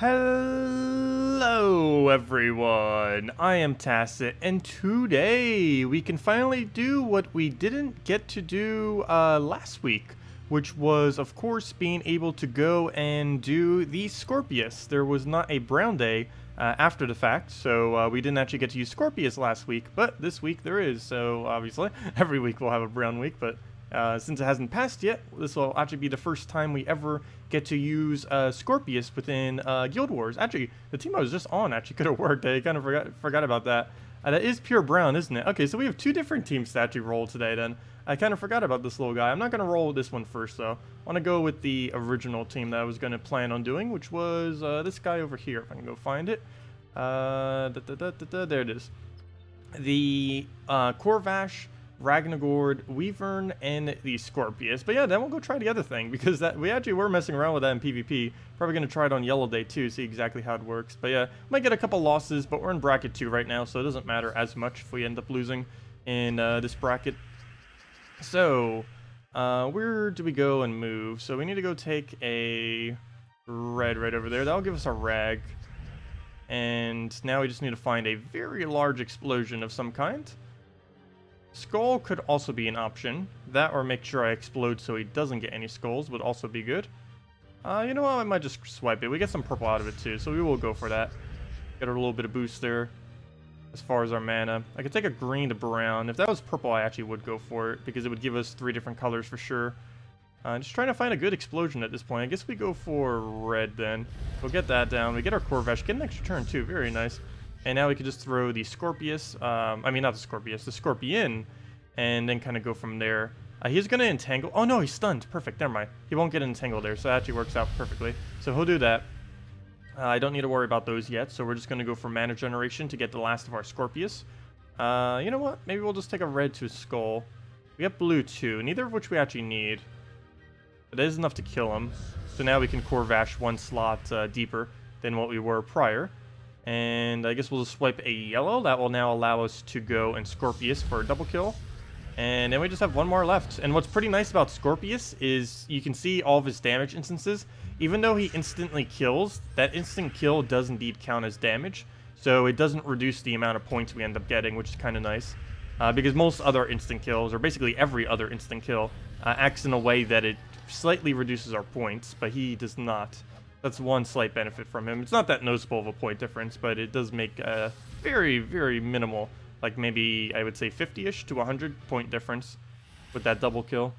Hello everyone, I am Tacet, and today we can finally do what we didn't get to do last week, which was of course being able to go and do the Scorpius. There was not a brown day after the fact, so we didn't actually get to use Scorpius last week, but this week there is, so obviously every week we'll have a brown week, but since it hasn't passed yet, this will actually be the first time we ever get to use Scorpius within Guild Wars. Actually, the team I was just on actually could have worked. I kind of forgot about that. That is pure brown, isn't it? Okay, so we have two different teams to actually roll today then. I kind of forgot about this little guy. I'm not going to roll with this one first, though. I want to go with the original team that I was going to plan on doing, which was this guy over here, if I can go find it. There it is. The Corvash, Ragnagord, Wyvern, and the Scorpius. But yeah, then we'll go try the other thing, because we actually were messing around with that in PvP. Probably going to try it on Yellow Day too, see exactly how it works. But yeah, might get a couple losses, but we're in bracket 2 right now, so it doesn't matter as much if we end up losing in this bracket. So, where do we go and move? So we need to go take a red right over there. That'll give us a rag. And now we just need to find a very large explosion of some kind. Skull could also be an option. That or make sure I explode so he doesn't get any skulls would also be good. You know what? I might just swipe it. We get some purple out of it too, so we will go for that. Get a little bit of boost there as far as our mana. I could take a green to brown. If that was purple, I actually would go for it because it would give us 3 different colors for sure. Just trying to find a good explosion at this point. I guess we go for red then. We'll get that down. We get our Corvash. Get an extra turn too. Very nice. And now we can just throw the Scorpius, I mean not the Scorpius, the Scorpion, and then kind of go from there. He's going to entangle. Oh no, he's stunned. Perfect, never mind. He won't get entangled there, so that actually works out perfectly. So he'll do that. I don't need to worry about those yet, so we're just going to go for mana generation to get the last of our Scorpius. You know what? Maybe we'll just take a red to a skull. We have blue too, neither of which we actually need. But it is enough to kill him. So now we can Corvash 1 slot deeper than what we were prior. And I guess we'll just swipe a yellow. That will now allow us to go and Scorpius for a double kill. And then we just have 1 more left. And what's pretty nice about Scorpius is you can see all of his damage instances. Even though he instantly kills, that instant kill does indeed count as damage. So it doesn't reduce the amount of points we end up getting, which is kind of nice. Because most other instant kills, or basically every other instant kill, acts in a way that it slightly reduces our points, but he does not. That's one slight benefit from him. It's not that noticeable of a point difference, but it does make a very, very minimal, like maybe I would say 50-ish to 100 point difference with that double kill.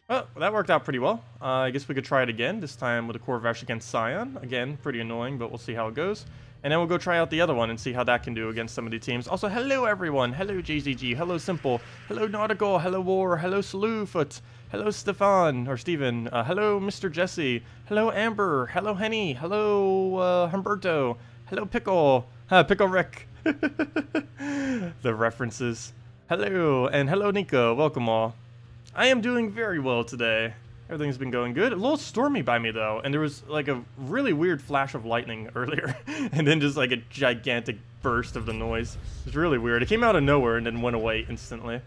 Well, that worked out pretty well. I guess we could try it again, this time with a Corvash against Scion. Again, pretty annoying, but we'll see how it goes. And then we'll go try out the other one and see how that can do against some of the teams. Also, hello everyone! Hello JZG, hello Simple, hello Nautical, hello War, hello Slewfoot, hello Stefan, or Steven, hello Mr. Jesse, hello Amber, hello Henny, hello Humberto, hello Pickle, Pickle Rick. The references. Hello, and hello Nico, welcome all. I am doing very well today. Everything's been going good. A little stormy by me though, and there was like a really weird flash of lightning earlier, and then just like a gigantic burst of the noise. It was really weird. It came out of nowhere and then went away instantly.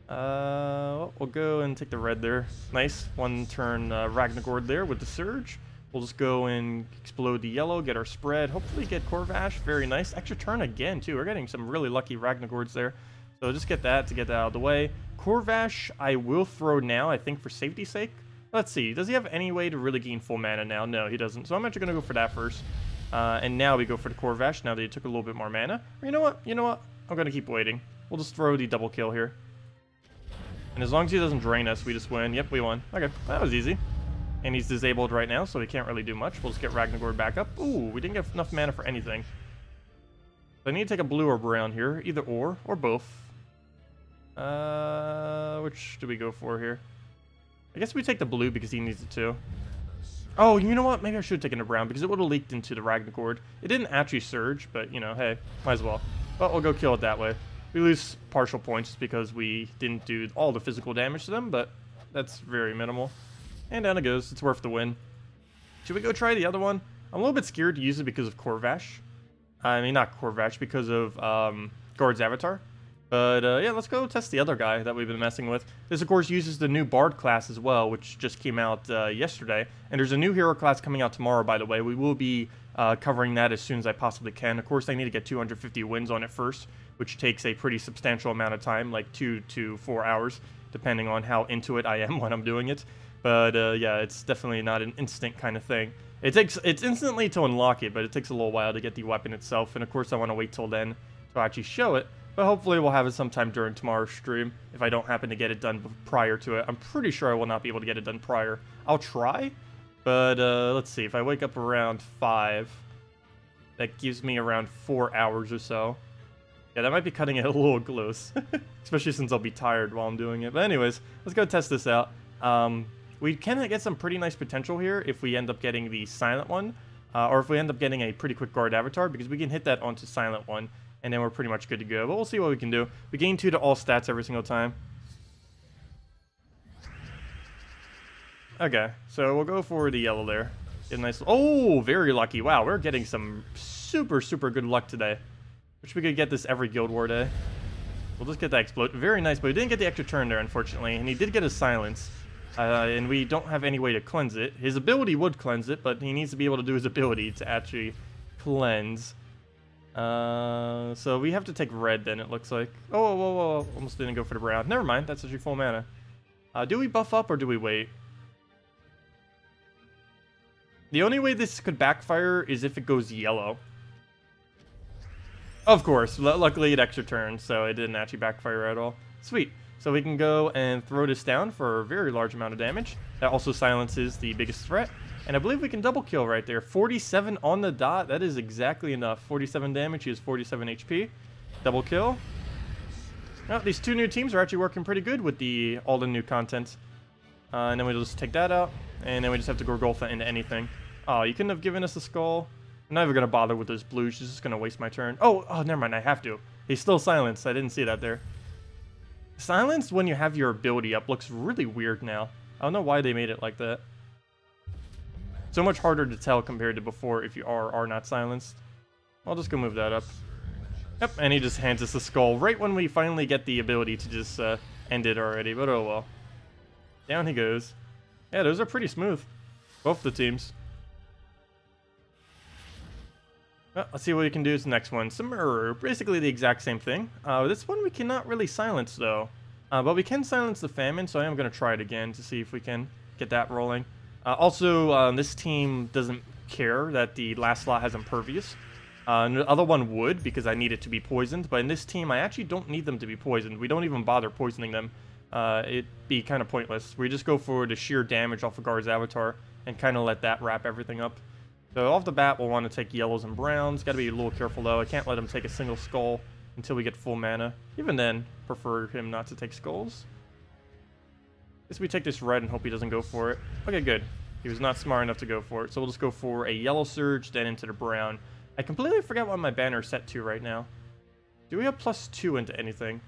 We'll go and take the red there. Nice. 1 turn Ragnagord there with the surge. We'll just go and explode the yellow, get our spread, hopefully get Corvash. Very nice. Extra turn again too. We're getting some really lucky Ragnagords there. So just get that to get that out of the way. Corvash, I will throw now, I think, for safety's sake. Let's see. Does he have any way to really gain full mana now? No, he doesn't. So I'm actually going to go for that first. And now we go for the Corvash, now that he took a little bit more mana. Or you know what? You know what? I'm going to keep waiting. We'll just throw the double kill here. And as long as he doesn't drain us, we just win. Yep, we won. Okay, that was easy. And he's disabled right now, so he can't really do much. We'll just get Ragnagord back up. Ooh, we didn't get enough mana for anything. So I need to take a blue or brown here. Either or both. Which do we go for here? I guess we take the blue because he needs it too. Oh, you know what? Maybe I should have taken a brown because it would have leaked into the Ragnagord. It didn't actually surge, but, you know, hey, might as well. But we'll go kill it that way. We lose partial points just because we didn't do all the physical damage to them, but that's very minimal. And down it goes. It's worth the win. Should we go try the other one? I'm a little bit scared to use it because of Corvash. I mean, not Corvash, because of Guard's Avatar. But yeah, let's go test the other guy that we've been messing with. This, of course, uses the new Bard class as well, which just came out yesterday. And there's a new hero class coming out tomorrow, by the way. We will be covering that as soon as I possibly can. Of course, I need to get 250 wins on it first, which takes a pretty substantial amount of time, like 2 to 4 hours, depending on how into it I am when I'm doing it. But yeah, it's definitely not an instant kind of thing. It's instantly to unlock it, but it takes a little while to get the weapon itself. And of course, I want to wait till then to actually show it. But hopefully we'll have it sometime during tomorrow's stream, if I don't happen to get it done prior to it. I'm pretty sure I will not be able to get it done prior. I'll try, but let's see. If I wake up around 5, that gives me around 4 hours or so. Yeah, that might be cutting it a little close, especially since I'll be tired while I'm doing it. But anyways, let's go test this out. We can get some pretty nice potential here if we end up getting the silent one, or if we end up getting a pretty quick guard avatar, because we can hit that onto silent one. And then we're pretty much good to go. But we'll see what we can do. We gain 2 to all stats every single time. Okay, so we'll go for the yellow there. Get a nice... Oh, very lucky. Wow, we're getting some super, super good luck today. Wish we could get this every Guild War day. We'll just get that explode. Very nice, but we didn't get the extra turn there, unfortunately. And he did get a silence. And we don't have any way to cleanse it. His ability would cleanse it, but he needs to be able to do his ability to actually cleanse. So we have to take red then, it looks like. Oh, whoa, almost didn't go for the brown. Never mind, that's actually full mana. Do we buff up or do we wait? The only way this could backfire is if it goes yellow. Of course, luckily it extra turned, so it didn't actually backfire at all. Sweet. So we can go and throw this down for a very large amount of damage. That also silences the biggest threat. And I believe we can double kill right there. 47 on the dot. That is exactly enough. 47 damage. He has 47 HP. Double kill. Now, these 2 new teams are actually working pretty good with all the new content. And then we'll just take that out. And then we just have to Gorgolfa into anything. Oh, you couldn't have given us a skull. I'm not even going to bother with those blues. She's just going to waste my turn. Oh, never mind. I have to. He's still silenced. I didn't see that there. Silenced when you have your ability up looks really weird now. I don't know why they made it like that. So much harder to tell compared to before if you are not silenced. I'll just go move that up. Yep, and he just hands us a skull right when we finally get the ability to just end it already, but oh well. Down he goes. Yeah, those are pretty smooth. Both the teams. Well, let's see what we can do with the next one. Similar, basically the exact same thing. This one we cannot really silence though. But we can silence the famine, so I am going to try it again to see if we can get that rolling. Also, this team doesn't care that the last slot has impervious. The other one would, because I need it to be poisoned. But in this team, I actually don't need them to be poisoned. We don't even bother poisoning them. It'd be kind of pointless. We just go for the sheer damage off of Guard's avatar and kind of let that wrap everything up. So off the bat, we'll want to take yellows and browns. Got to be a little careful, though. I can't let him take a single skull until we get full mana. Even then, prefer him not to take skulls. Guess we take this red and hope he doesn't go for it. Okay, good. He was not smart enough to go for it, so we'll just go for a yellow surge, then into the brown. I completely forgot what my banner is set to right now. Do we have +2 into anything?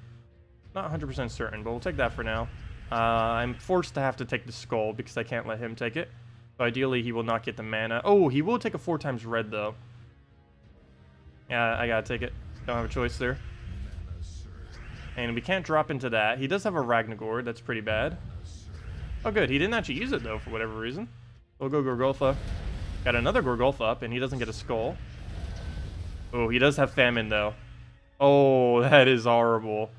Not 100% certain, but we'll take that for now. I'm forced to have to take the skull because I can't let him take it. So ideally, he will not get the mana. Oh, he will take a 4 times red, though. Yeah, I gotta take it. Don't have a choice there. And we can't drop into that. He does have a Ragnagord. That's pretty bad. Oh, good. He didn't actually use it, though, for whatever reason. We'll go Gorgolfa. Got another Gorgolfa up, and he doesn't get a skull. Oh, he does have famine, though. Oh, that is horrible.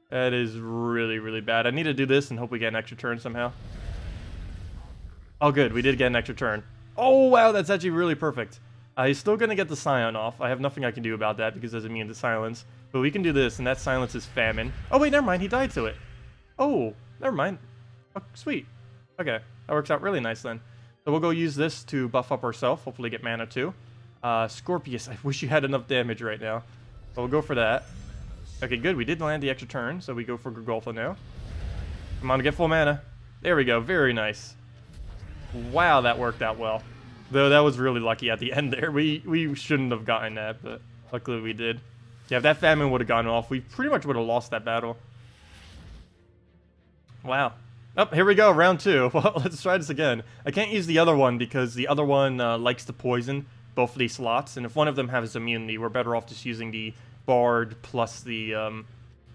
That is really, really bad. I need to do this and hope we get an extra turn somehow. Oh, good. We did get an extra turn. Oh, wow. That's actually really perfect. He's still going to get the Scion off. I have nothing I can do about that because it doesn't mean to silence. But we can do this, and that silences famine. Oh, wait, never mind. He died to it. Oh, never mind. Oh, sweet. Okay, that works out really nice then. So we'll go use this to buff up ourselves. Hopefully get mana too. Scorpius, I wish you had enough damage right now. So we'll go for that. Okay, good. We did land the extra turn, so we go for Gorgolfa now. Come on, get full mana. There we go. Very nice. Wow, that worked out well. Though that was really lucky at the end there. We shouldn't have gotten that, but luckily we did. Yeah, if that famine would have gone off, we pretty much would have lost that battle. Wow. Oh, here we go, round 2. Well, let's try this again. I can't use the other one because the other one likes to poison both of these slots. And if one of them has immunity, we're better off just using the Bard plus the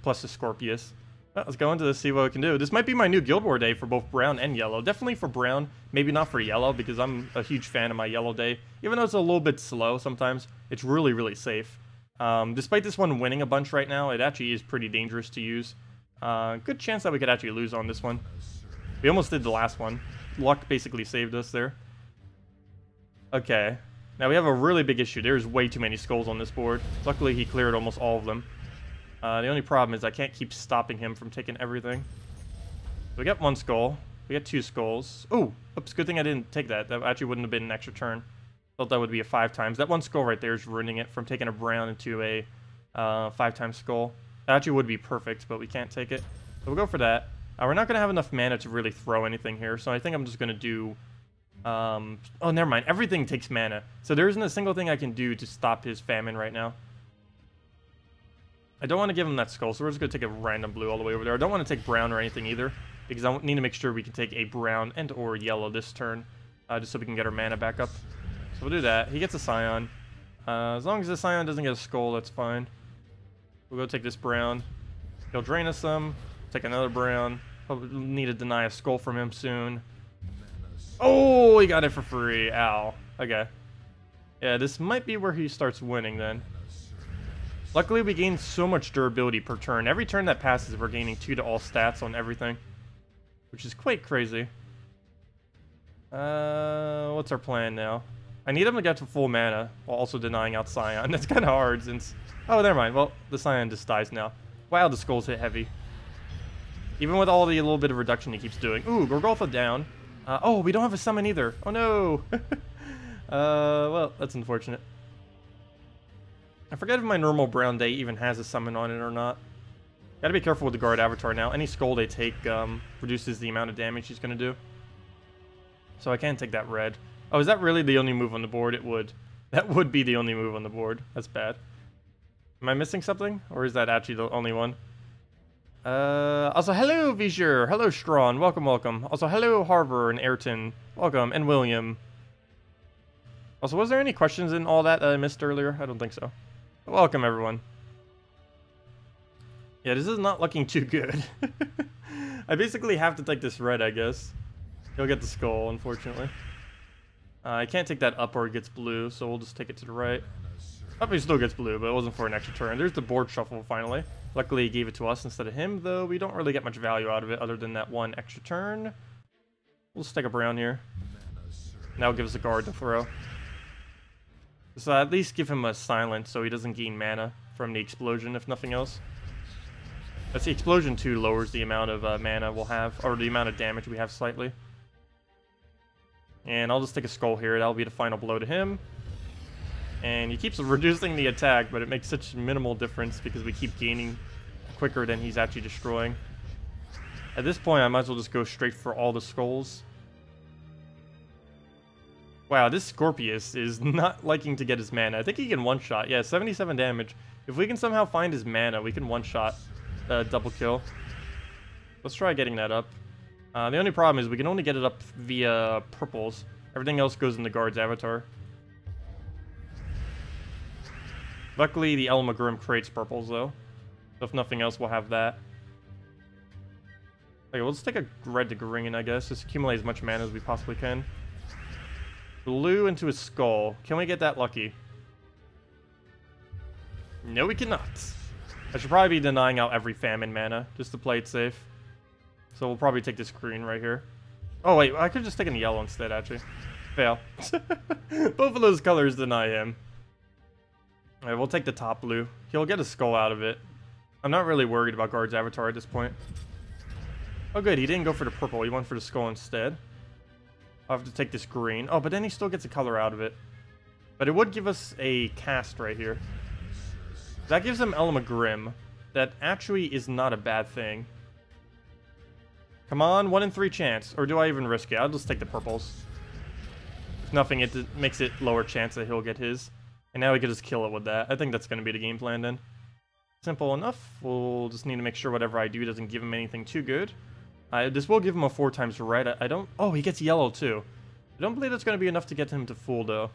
plus the Scorpius. Well, let's go into this, see what we can do. This might be my new Guild War day for both brown and yellow. Definitely for brown, maybe not for yellow, because I'm a huge fan of my yellow day. Even though it's a little bit slow sometimes, it's really, really safe. Despite this one winning a bunch right now, it actually is pretty dangerous to use. Good chance that we could actually lose on this one. We almost did the last one. Luck basically saved us there. Okay. Now we have a really big issue. There's way too many skulls on this board. Luckily, he cleared almost all of them. The only problem is I can't keep stopping him from taking everything. So we got 1 skull. We got 2 skulls. Oh, oops, good thing I didn't take that. That actually wouldn't have been an extra turn. Thought that would be a 5 times. That 1 skull right there is ruining it from taking a brown into a 5 times skull. That actually would be perfect, but we can't take it. So we'll go for that. We're not going to have enough mana to really throw anything here, so I think I'm just going to do... oh, never mind. Everything takes mana. So there isn't a single thing I can do to stop his famine right now. I don't want to give him that skull, so we're just going to take a random blue all the way over there. I don't want to take brown or anything either, because I need to make sure we can take a brown and or yellow this turn, just so we can get our mana back up. So we'll do that. He gets a Scion. As long as the Scion doesn't get a skull, that's fine. We'll go take this brown. He'll drain us some. Take another brown. Probably need to deny a skull from him soon. Oh, he got it for free. Ow. Okay. Yeah, this might be where he starts winning then. Luckily, we gain so much durability per turn. Every turn that passes, we're gaining 2 to all stats on everything, which is quite crazy. What's our plan now? I need him to get to full mana while also denying out Scion. That's kind of hard since... Oh, never mind. Well, the Scion just dies now. Wow, the skulls hit heavy. Even with all the little bit of reduction he keeps doing. Ooh, Gorgolfa down. Oh, we don't have a summon either. Oh, no. Well, that's unfortunate. I forget if my normal brown day even has a summon on it or not. Gotta be careful with the guard avatar now. Any skull they take reduces the amount of damage he's gonna do. So I can't take that red. Oh, is that really the only move on the board? It would. That would be the only move on the board. That's bad. Am I missing something? Or is that actually the only one? Also, hello, Vizure. Hello, Strawn. Welcome, welcome. Also, hello, Harvard and Ayrton. Welcome, and William. Also, was there any questions in all that I missed earlier? I don't think so. Welcome, everyone. Yeah, this is not looking too good. I basically have to take this red, I guess. He'll get the skull, unfortunately. I can't take that up or it gets blue, so we'll just take it to the right. Up he still gets blue, but it wasn't for an extra turn. There's the board shuffle, finally. Luckily, he gave it to us instead of him, though we don't really get much value out of it other than that 1 extra turn. We'll stick a brown here. Now give us a guard to throw. So at least give him a silence so he doesn't gain mana from the explosion, if nothing else. That's the explosion too lowers the amount of mana we'll have, or the amount of damage we have slightly. And I'll just take a skull here. That'll be the final blow to him. And he keeps reducing the attack, but it makes such minimal difference because we keep gaining quicker than he's actually destroying. At this point, I might as well just go straight for all the skulls. Wow, this Scorpius is not liking to get his mana. I think he can one-shot. Yeah, 77 damage. If we can somehow find his mana, we can one-shot double kill. Let's try getting that up. The only problem is we can only get it up via purples. Everything else goes in the guard's avatar. Luckily, the Elmagrim creates purples, though. So if nothing else, we'll have that. Okay, we'll just take a red to green, I guess. Just accumulate as much mana as we possibly can. Blue into his skull. Can we get that lucky? No, we cannot. I should probably be denying out every famine mana, just to play it safe. So we'll probably take this green right here. Oh, wait, I could just take a yellow instead, actually. Fail. Both of those colors deny him. Alright, we'll take the top blue. He'll get a skull out of it. I'm not really worried about Guard's avatar at this point. Oh good, he didn't go for the purple, he went for the skull instead. I'll have to take this green. Oh, but then he still gets a color out of it. But it would give us a cast right here. That gives him Elmagrim. That actually is not a bad thing. Come on, 1 in 3 chance. Or do I even risk it? I'll just take the purples. If nothing, it makes it lower chance that he'll get his. And now we can just kill it with that. I think that's going to be the game plan then. Simple enough. We'll just need to make sure whatever I do doesn't give him anything too good. This will give him a 4 times red. I don't... Oh, he gets yellow too. I don't believe that's going to be enough to get him to full though.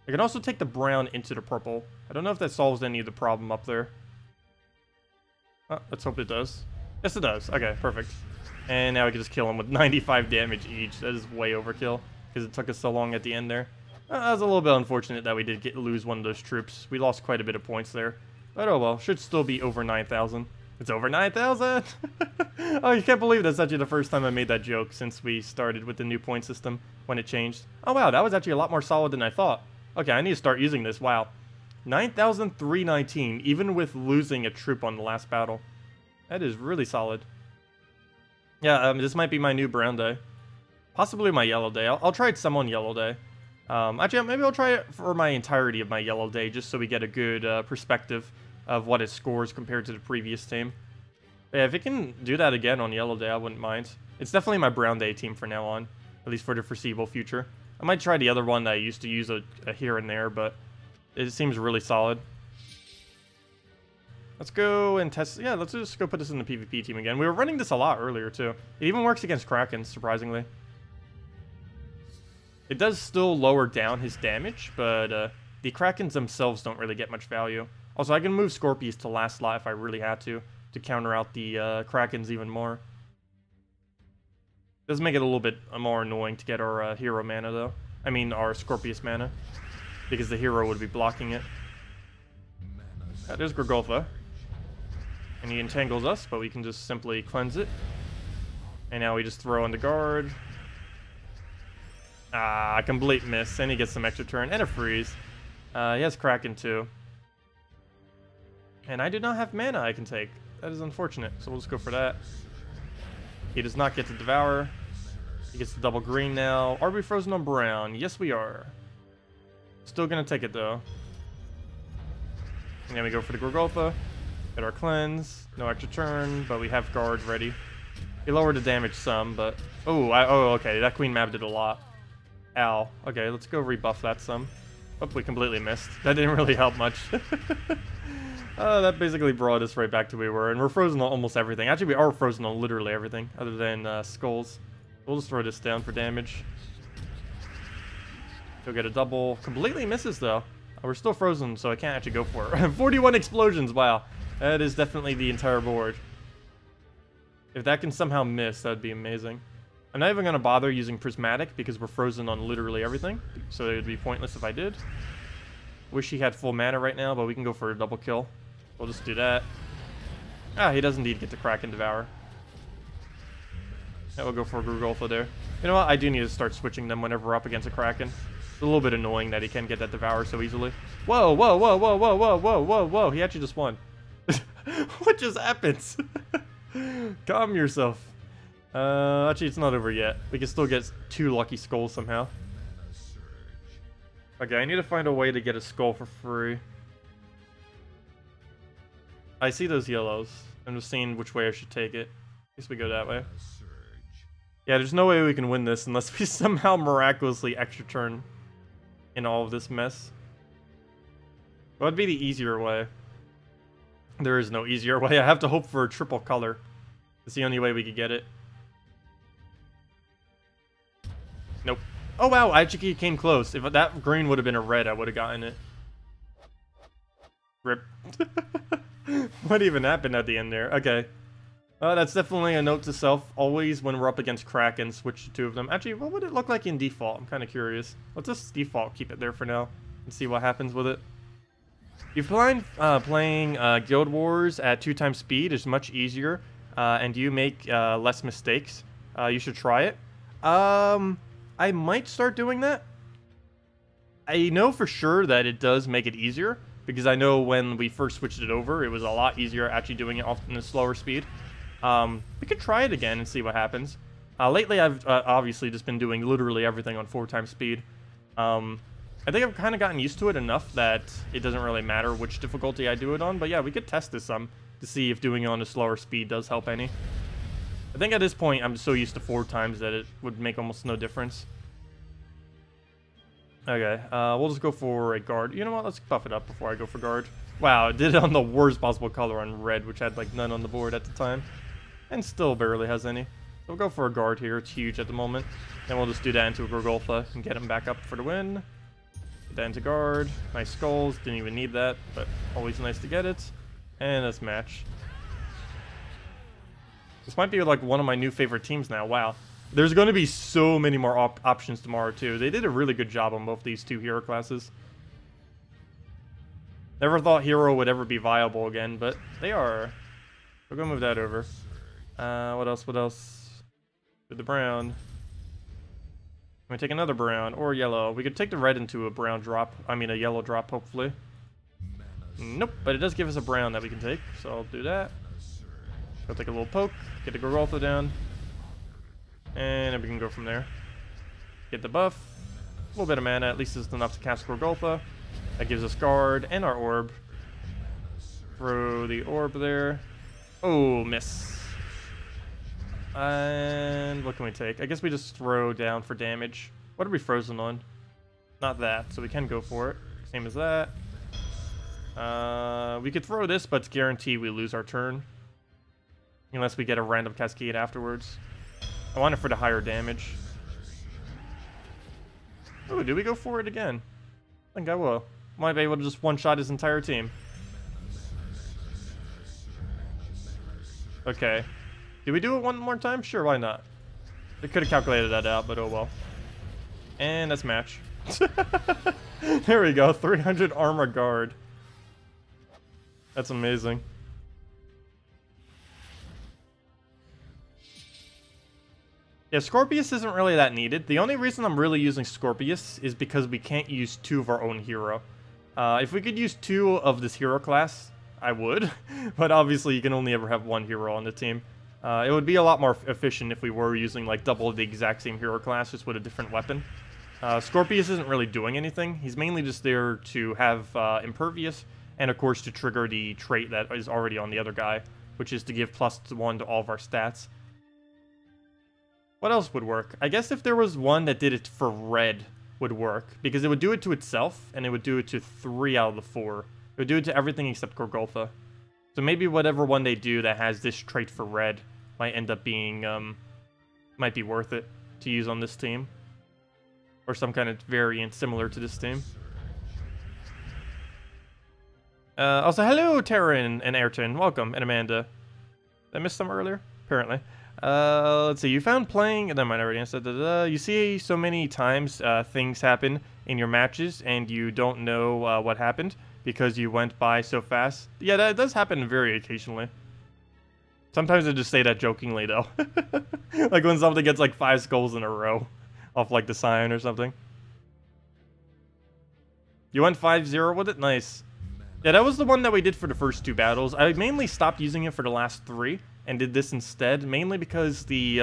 I can also take the brown into the purple. I don't know if that solves any of the problem up there. Oh, let's hope it does. Yes, it does. Okay, perfect. And now we can just kill him with 95 damage each. That is way overkill because it took us so long at the end there. That was a little bit unfortunate that we did lose one of those troops. We lost quite a bit of points there. But oh well, should still be over 9,000. It's over 9,000! Oh, you can't believe that's actually the first time I made that joke since we started with the new point system when it changed. Oh wow, that was actually a lot more solid than I thought. Okay, I need to start using this. Wow. 9,319, even with losing a troop on the last battle. That is really solid. Yeah, this might be my new brown day. Possibly my yellow day. I'll try it some on yellow day. Actually, maybe I'll try it for my entirety of my yellow day, just so we get a good perspective of what it scores compared to the previous team. But yeah, if it can do that again on yellow day, I wouldn't mind. It's definitely my brown day team from now on, at least for the foreseeable future. I might try the other one that I used to use a here and there, but it seems really solid. Let's go and test. Yeah, let's just go put this in the PvP team again. We were running this a lot earlier, too. It even works against Krakens, surprisingly. It does still lower down his damage, but the Krakens themselves don't really get much value. Also, I can move Scorpius to last slot if I really had to counter out the Krakens even more. Does make it a little bit more annoying to get our hero mana, though. I mean, our Scorpius mana. Because the hero would be blocking it. There's Grigolfa. And he entangles us, but we can just simply cleanse it. And now we just throw in the guard. Ah, complete miss. And he gets some extra turn and a freeze. He has Kraken too. And I do not have mana I can take. That is unfortunate. So we'll just go for that. He does not get to devour. He gets the double green now. Are we frozen on brown? Yes, we are. Still gonna take it though. And then we go for the Grigolfa. Get our cleanse. No extra turn, but we have guard ready. He lowered the damage some, but... Oh, okay. That queen map did a lot. Ow. Okay, let's go rebuff that some. Oh, we completely missed. That didn't really help much. That basically brought us right back to where we were. And we're frozen on almost everything. Actually, we are frozen on literally everything, other than skulls. We'll just throw this down for damage. He'll get a double. Completely misses, though. We're still frozen, so I can't actually go for it. 41 explosions, wow. That is definitely the entire board. If that can somehow miss, that would be amazing. I'm not even going to bother using Prismatic because we're frozen on literally everything. So it would be pointless if I did. Wish he had full mana right now, but we can go for a double kill. We'll just do that. Ah, he does indeed get to Kraken Devour. Yeah, we'll go for a Grigolfa there. You know what? I do need to start switching them whenever we're up against a Kraken. It's a little bit annoying that he can get that Devour so easily. Whoa, whoa, whoa, whoa, whoa, whoa, whoa, whoa, whoa. He actually just won. What just happens? Calm yourself. Actually, it's not over yet. We can still get 2 lucky skulls somehow. Okay, I need to find a way to get a skull for free. I see those yellows. I'm just seeing which way I should take it. I guess we go that way. Yeah, there's no way we can win this unless we somehow miraculously extra turn in all of this mess. What would be the easier way? There is no easier way. I have to hope for a triple color. It's the only way we could get it. Nope. Oh wow, I actually came close. If that green would have been a red, I would have gotten it. Rip. What even happened at the end there? Okay. That's definitely a note to self. Always when we're up against Kraken, switch to 2 of them. Actually, what would it look like in default? I'm kind of curious. Let's just default keep it there for now and see what happens with it. You find playing Guild Wars at 2 times speed is much easier, and you make less mistakes. You should try it. I might start doing that. I know for sure that it does make it easier, because I know when we first switched it over, it was a lot easier actually doing it often at a slower speed. We could try it again and see what happens. Lately, I've obviously just been doing literally everything on 4 times speed. I think I've kind of gotten used to it enough that it doesn't really matter which difficulty I do it on. But yeah, we could test this some to see if doing it on a slower speed does help any. I think at this point, I'm so used to 4 times that it would make almost no difference. Okay, we'll just go for a guard. You know what? Let's buff it up before I go for guard. Wow, it did it on the worst possible color on red, which had like none on the board at the time. And still barely has any. So we'll go for a guard here. It's huge at the moment. Then we'll just do that into a Grigolfa and get him back up for the win. Get that into guard. Nice skulls. Didn't even need that, but always nice to get it. And let's match. This might be like one of my new favorite teams now. Wow. There's going to be so many more options tomorrow, too. They did a really good job on both these two hero classes. Never thought hero would ever be viable again, but they are. We're going to move that over. What else? What else? With the brown. Can we take another brown or yellow? We could take the red into a brown drop. I mean, a yellow drop, hopefully. Nope, but it does give us a brown that we can take, so I'll do that. Go take a little poke, get the Gorgoltha down. And then we can go from there. Get the buff. A little bit of mana, at least it's enough to cast Gorgoltha. That gives us guard and our orb. Throw the orb there. Oh, miss. And what can we take? I guess we just throw down for damage. What are we frozen on? Not that, so we can go for it. Same as that. We could throw this, but it's guaranteed we lose our turn. Unless we get a random cascade afterwards. I want it for the higher damage. Oh, do we go for it again? I think I will. Might be able to just one-shot his entire team. Okay. Do we do it one more time? Sure, why not? They could have calculated that out, but oh well. And that's match. There we go, 300 armor guard. That's amazing. Yeah, Scorpius isn't really that needed. The only reason I'm really using Scorpius is because we can't use two of our own hero. If we could use two of this hero class, I would. But obviously you can only ever have one hero on the team. It would be a lot more efficient if we were using like double the exact same hero class, just with a different weapon. Scorpius isn't really doing anything. He's mainly just there to have Impervious, and of course to trigger the trait that is already on the other guy, which is to give +1 to all of our stats. What else would work? I guess if there was one that did it for red would work, because it would do it to itself, and it would do it to 3 out of the 4. It would do it to everything except Gorgoltha. So maybe whatever one they do that has this trait for red might end up being, might be worth it to use on this team. Or some kind of variant similar to this team. Also, hello, Taryn and Ayrton. Welcome, and Amanda. Did I miss them earlier? Apparently. Let's see. You found playing... Never mind, I already answered. You see so many times things happen in your matches, and you don't know what happened because you went by so fast. Yeah, that does happen very occasionally. Sometimes I just say that jokingly, though. Like when something gets like 5 skulls in a row off like the sign or something. You went 5-0 with it? Nice. Yeah, that was the one that we did for the first 2 battles. I mainly stopped using it for the last 3 and did this instead, mainly because the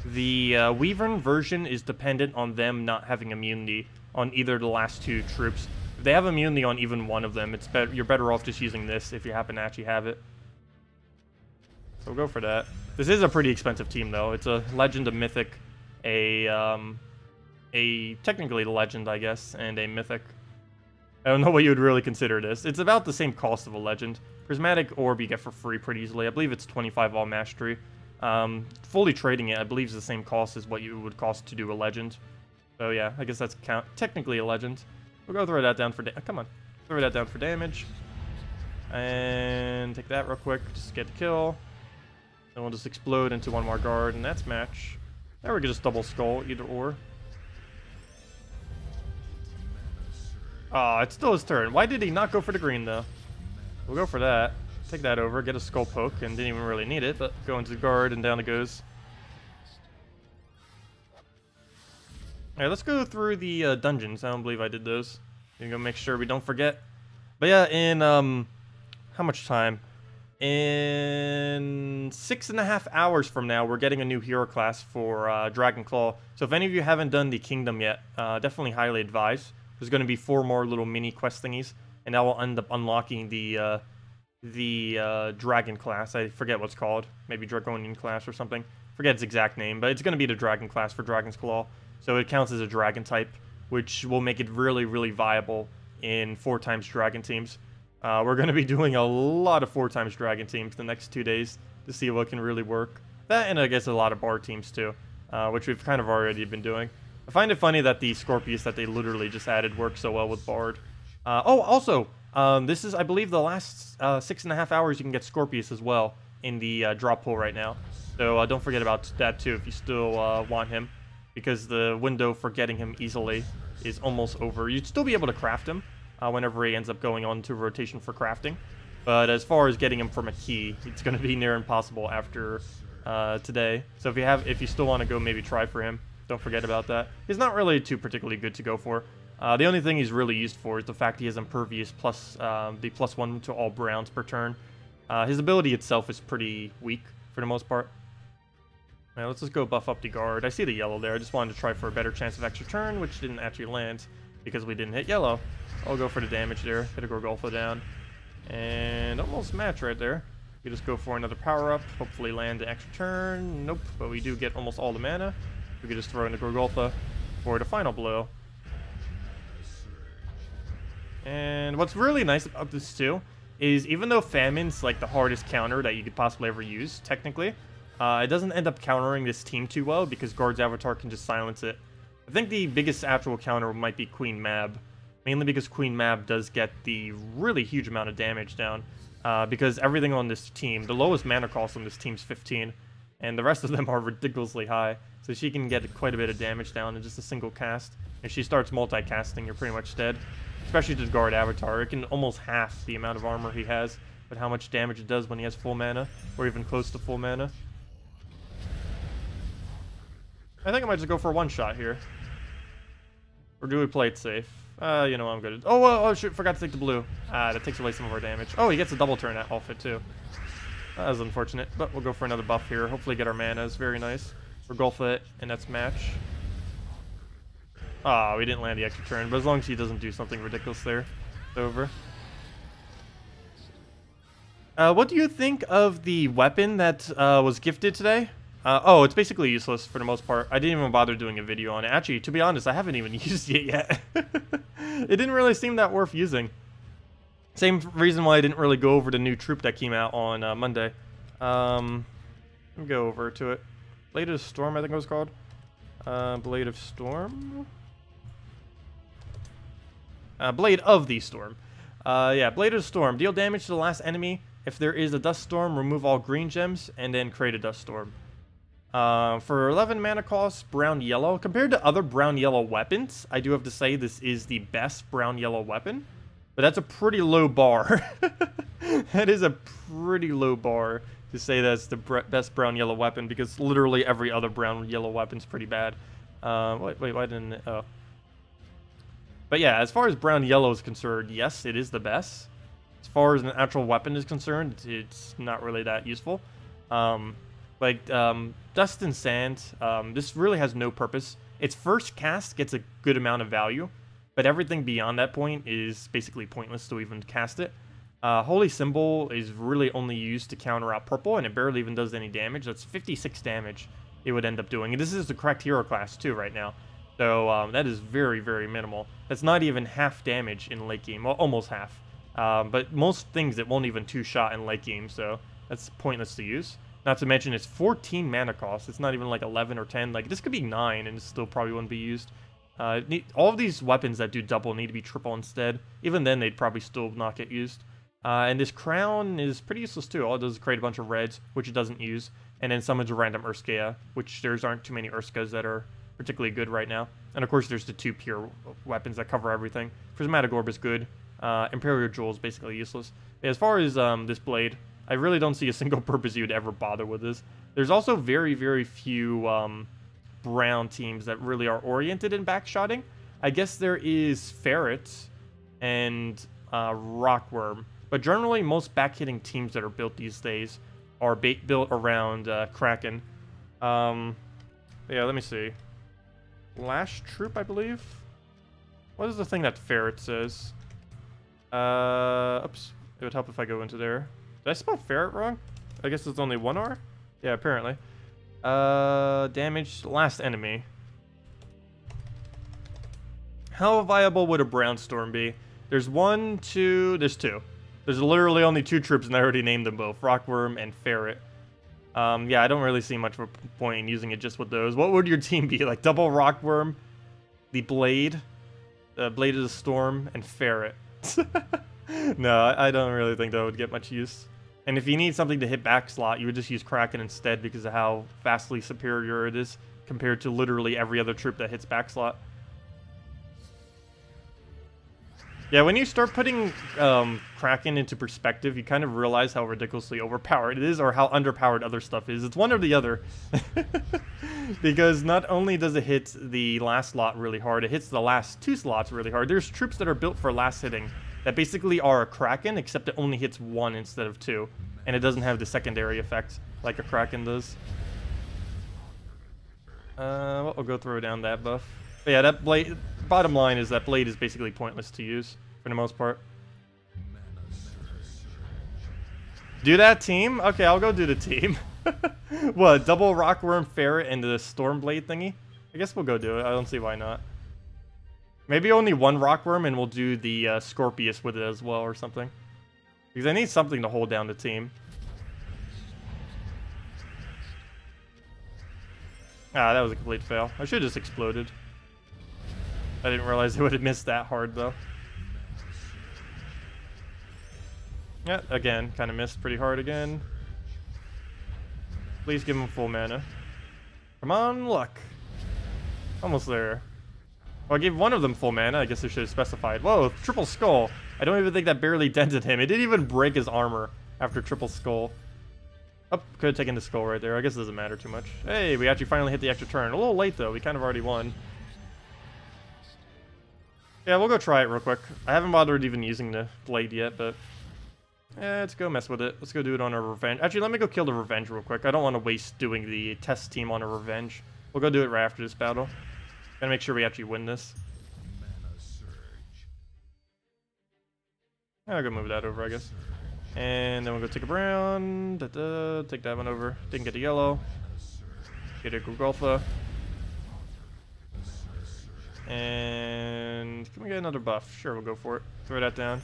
Wyvern version is dependent on them not having immunity on either of the last 2 troops. If they have immunity on even one of them, you're better off just using this if you happen to actually have it. So we'll go for that. This is a pretty expensive team, though. It's a Legend, a Mythic, technically the Legend, I guess, and a Mythic. I don't know what you would really consider this. It's about the same cost of a Legend. Prismatic Orb you get for free pretty easily. I believe it's 25 all mastery. Fully trading it, I believe, is the same cost as what you would cost to do a Legend. So yeah, I guess that's technically a Legend. We'll go throw that down for come on. Throw that down for damage. And take that real quick. Just get the kill. Then we'll just explode into 1 more guard, and that's match. There we can just double skull, either or. Oh, it's still his turn. Why did he not go for the green, though? We'll go for that. Take that over, get a skull poke, and didn't even really need it, but go into the guard, and down it goes. Alright, let's go through the dungeons. I don't believe I did those. Gonna go make sure we don't forget. But yeah, in, how much time? In 6.5 hours from now, we're getting a new hero class for Dragonclaw. So if any of you haven't done the Kingdom yet, definitely highly advise. There's going to be 4 more little mini quest thingies, and that will end up unlocking the Dragon class. I forget what's called. Maybe Dragonian class or something. Forget its exact name, but it's going to be the Dragon class for Dragon's Claw. So it counts as a Dragon type, which will make it really, really viable in 4x Dragon teams. We're going to be doing a lot of 4x Dragon teams the next 2 days to see what can really work. That, and I guess a lot of Bard teams too, which we've kind of already been doing. I find it funny that the Scorpius that they literally just added works so well with Bard. Oh, also, this is, I believe, the last 6.5 hours you can get Scorpius as well. in the drop pool right now. So don't forget about that too if you still want him, because the window for getting him easily is almost over. You'd still be able to craft him whenever he ends up going on to rotation for crafting. But as far as getting him from a key, it's going to be near impossible after today. So if you still want to go, maybe try for him. Don't forget about that. He's not really too particularly good to go for. The only thing he's really used for is the fact he has Impervious plus the +1 to all browns per turn. His ability itself is pretty weak for the most part. Now let's just go buff up the guard. I see the yellow there. I just wanted to try for a better chance of extra turn, which didn't actually land because we didn't hit yellow. I'll go for the damage there. Hit a Gorgolfa down. And almost match right there. We just go for another power-up. Hopefully land an extra turn. Nope, but we do get almost all the mana. We could just throw in the Gorgolfa for the final blow. And what's really nice about this too is even though Famine's like the hardest counter that you could possibly ever use, technically, it doesn't end up countering this team too well because Guard's Avatar can just silence it. I think the biggest actual counter might be Queen Mab, mainly because Queen Mab does get the really huge amount of damage down, because everything on this team, the lowest mana cost on this team's 15, and the rest of them are ridiculously high, so she can get quite a bit of damage down in just a single cast. If she starts multi-casting, you're pretty much dead. Especially to the Guard Avatar, it can almost half the amount of armor he has, but how much damage it does when he has full mana, or even close to full mana. I think I might just go for a one-shot here. Or do we play it safe? You know, I'm good. Oh, shoot, forgot to take the blue. That takes away some of our damage. Oh, he gets a double turn at outfit, too. That was unfortunate, but we'll go for another buff here. Hopefully get our manas. Very nice. We're Gorgolfa it, and that's match. Ah, we didn't land the extra turn, but as long as he doesn't do something ridiculous there, it's over. What do you think of the weapon that was gifted today? Oh, it's basically useless for the most part. I didn't even bother doing a video on it. Actually, to be honest, I haven't even used it yet. It didn't really seem that worth using. Same reason why I didn't really go over the new troop that came out on Monday. Let me go over to it. Blade of Storm, I think it was called. Blade of Storm? Blade of the Storm. Yeah, Blade of the Storm. Deal damage to the last enemy. If there is a Dust Storm, remove all green gems, and then create a Dust Storm. For 11 mana cost, brown-yellow. Compared to other brown-yellow weapons, I do have to say this is the best brown-yellow weapon. But that's a pretty low bar. That is a pretty low bar to say that's the best brown-yellow weapon, because literally every other brown-yellow weapon's pretty bad. Wait, why didn't it... Oh. But yeah, as far as brown-yellow is concerned, yes, it is the best. As far as an actual weapon is concerned, it's not really that useful. Dust and Sand, this really has no purpose. Its first cast gets a good amount of value, but everything beyond that point is basically pointless to even cast it. Holy Symbol is really only used to counter out purple, and it barely even does any damage. That's 56 damage it would end up doing. And this is the correct hero class too right now. So that is very, very minimal. That's not even half damage in late game. Well, almost half. But most things it won't even two-shot in late game, so that's pointless to use. Not to mention it's 14 mana cost. It's not even like 11 or 10. Like, this could be 9 and it still probably wouldn't be used. All of these weapons that do double need to be triple instead. Even then, they'd probably still not get used. And this crown is pretty useless too. All it does is create a bunch of reds, which it doesn't use, and then summons a random Urskea, which there aren't too many Urskas that are particularly good right now. And of course, there's the 2 pure weapons that cover everything. Prismatic Orb is good. Imperial Jewel is basically useless. As far as this blade, I really don't see a single purpose you'd ever bother with this. There's also very, very few brown teams that really are oriented in backshotting. I guess there is Ferret and Rockworm. But generally, most back-hitting teams that are built these days are built around Kraken. Yeah, let me see. Lash Troop, I believe? What is the thing that Ferret says? Oops. It would help if I go into there. Did I spell Ferret wrong? I guess it's only 1 R? Yeah, apparently. Damage last enemy. How viable would a Brown Storm be? There's 1, 2, there's 2. There's literally only 2 troops, and I already named them both, Rockworm and Ferret. Yeah, I don't really see much of a point in using it just with those. What would your team be? Like, double Rockworm, the Blade of the Storm, and Ferret. No, I don't really think that would get much use. And if you need something to hit back slot, you would just use Kraken instead because of how vastly superior it is compared to literally every other troop that hits back slot. Yeah, when you start putting Kraken into perspective, you kind of realize how ridiculously overpowered it is or how underpowered other stuff is. It's one or the other. Because not only does it hit the last slot really hard, it hits the last 2 slots really hard. There's troops that are built for last hitting that basically are a Kraken, except it only hits 1 instead of 2. And it doesn't have the secondary effect like a Kraken does. Well, we'll go throw down that buff. But yeah, that blade, bottom line is that blade is basically pointless to use for the most part. Do that team? Okay, I'll go do the team. What, double Rockworm, Ferret, and the Stormblade thingy? I guess we'll go do it. I don't see why not. Maybe only 1 Rockworm and we'll do the Scorpius with it as well or something. Because I need something to hold down the team. Ah, that was a complete fail. I should have just exploded. I didn't realize it would have missed that hard, though. Yeah, again, kind of missed pretty hard again. Please give him full mana. Come on, luck. Almost there. Well, I gave one of them full mana. I guess I should have specified. Whoa, triple skull. I don't even think that barely dented him. It didn't even break his armor after triple skull. Oh, could have taken the skull right there. I guess it doesn't matter too much. Hey, we actually finally hit the extra turn. A little late, though. We kind of already won. Yeah, we'll go try it real quick. I haven't bothered even using the blade yet, but... let's go mess with it. Let's go do it on our revenge. Actually, let me go kill the revenge real quick. I don't want to waste doing the test team on a revenge. We'll go do it right after this battle. Gotta make sure we actually win this. I'll go move that over, I guess. And then we'll go take a brown. Take that one over. Didn't get the yellow. Get a Golgotha. And can we get another buff? Sure, we'll go for it. Throw that down.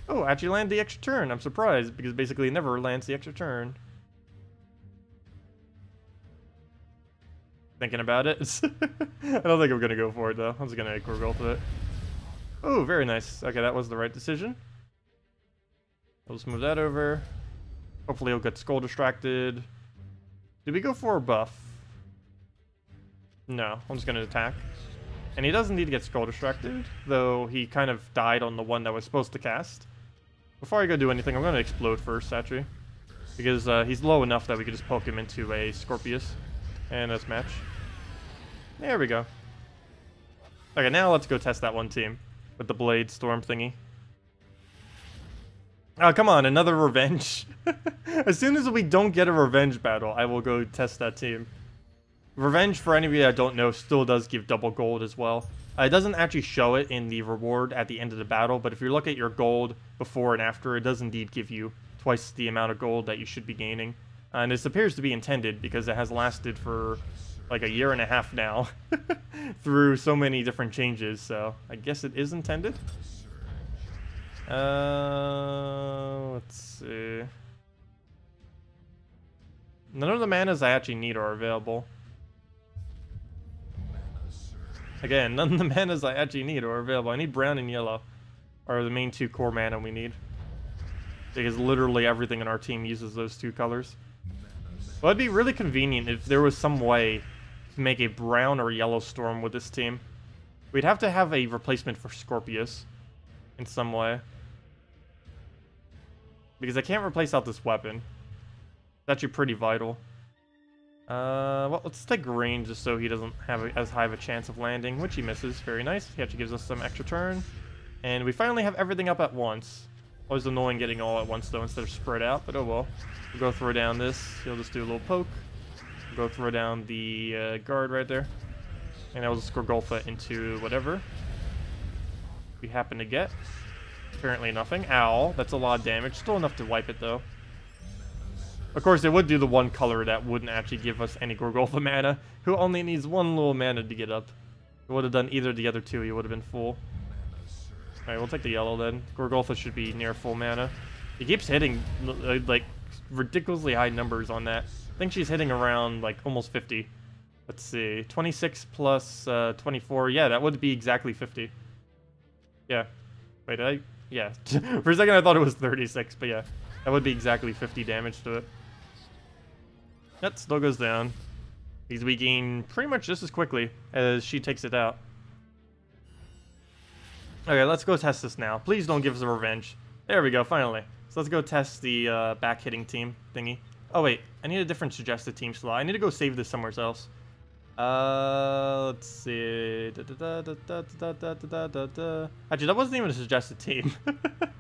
Oh, actually land the extra turn. I'm surprised because basically it never lands the extra turn. Thinking about it. I don't think I'm gonna go for it though. I'm just gonna Golgotha it. Oh, very nice. Okay, that was the right decision. I'll just move that over. Hopefully he'll get skull distracted. Did we go for a buff? No, I'm just gonna attack. And he doesn't need to get skull distracted, though he kind of died on the one that was supposed to cast. Before I go do anything, I'm gonna explode first, actually. Because he's low enough that we could just poke him into a Scorpius. And let's match. There we go. Okay, now let's go test that one team. With the blade storm thingy. Oh, come on, another revenge. As soon as we don't get a revenge battle, I will go test that team. Revenge, for any of you that don't know, still does give double gold as well. It doesn't actually show it in the reward at the end of the battle, but if you look at your gold before and after, it does indeed give you twice the amount of gold that you should be gaining. And this appears to be intended because it has lasted for like a year and a half now through so many different changes, so I guess it is intended. Let's see. None of the manas I actually need are available. Again, none of the manas I actually need are available. I need brown and yellow are the main 2 core mana we need. Because literally everything in our team uses those 2 colors. Well, it'd be really convenient if there was some way to make a brown or yellow storm with this team. We'd have to have a replacement for Scorpius in some way. Because I can't replace out this weapon. It's actually pretty vital. Well, let's take green just so he doesn't have as high of a chance of landing, which he misses. Very nice. He actually gives us some extra turn. And we finally have everything up at once. Always annoying getting all at once, though, instead of spread out, but oh well. We'll go throw down this. He'll just do a little poke. We'll go throw down the guard right there. And I'll just Golgotha into whatever we happen to get. Apparently nothing. Ow, that's a lot of damage. Still enough to wipe it, though. Of course, it would do the one color that wouldn't actually give us any Golgotha mana, who only needs 1 little mana to get up. It would have done either of the other 2, he would have been full. Alright, we'll take the yellow then. Golgotha should be near full mana. He keeps hitting, like, ridiculously high numbers on that. I think she's hitting around, like, almost 50. Let's see. 26 plus 24. Yeah, that would be exactly 50. Yeah. Wait, yeah. For a second I thought it was 36, but yeah. That would be exactly 50 damage to it. That still goes down. He's weakening pretty much just as quickly as she takes it out. Okay, let's go test this now. Please don't give us a revenge. There we go, finally. So let's go test the back hitting team thingy. Oh wait, I need a different suggested team slot. I need to go save this somewhere else. Let's see. Actually, that wasn't even a suggested team.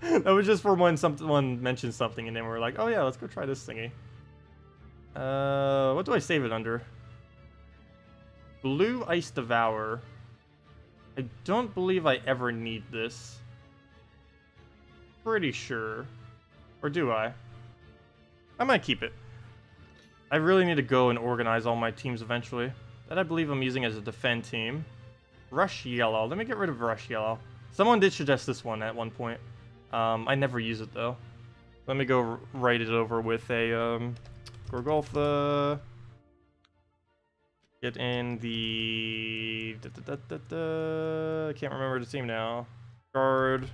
That was just for when someone mentioned something and then we were like, oh yeah, let's go try this thingy. What do I save it under? Blue Ice Devour. I don't believe I ever need this. Pretty sure. Or do I? I might keep it. I really need to go and organize all my teams eventually. That I believe I'm using as a defend team. Rush Yellow. Let me get rid of Rush Yellow. Someone did suggest this one at one point. I never use it though. Let me go write it over with a Gorgolfa. Get in the... I can't remember the team now. Guard.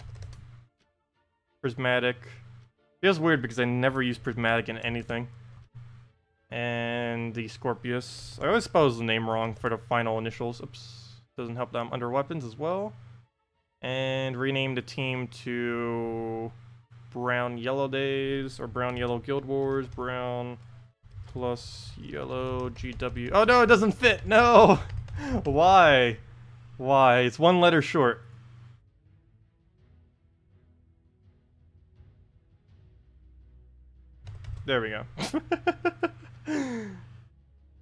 Prismatic. Feels weird because I never use Prismatic in anything. And the Scorpius. I always spell the name wrong for the final initials. Oops. Doesn't help that I'm under weapons as well. And rename the team to Brown Yellow Days or Brown Yellow Guild Wars. Brown plus Yellow GW. Oh no, it doesn't fit. No. Why? Why? It's one letter short. There we go.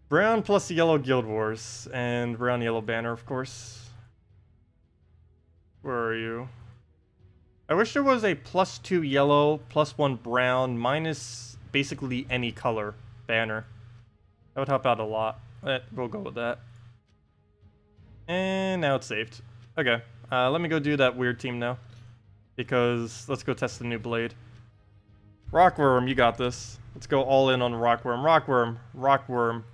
Brown plus Yellow Guild Wars and Brown Yellow Banner, of course. Where are you? I wish there was a +2 yellow, +1 brown, minus basically any color banner. That would help out a lot. We'll go with that. And now it's saved. Okay, let me go do that weird team now. Because let's go test the new blade. Rockworm, you got this. Let's go all in on Rockworm. Rockworm. Rockworm.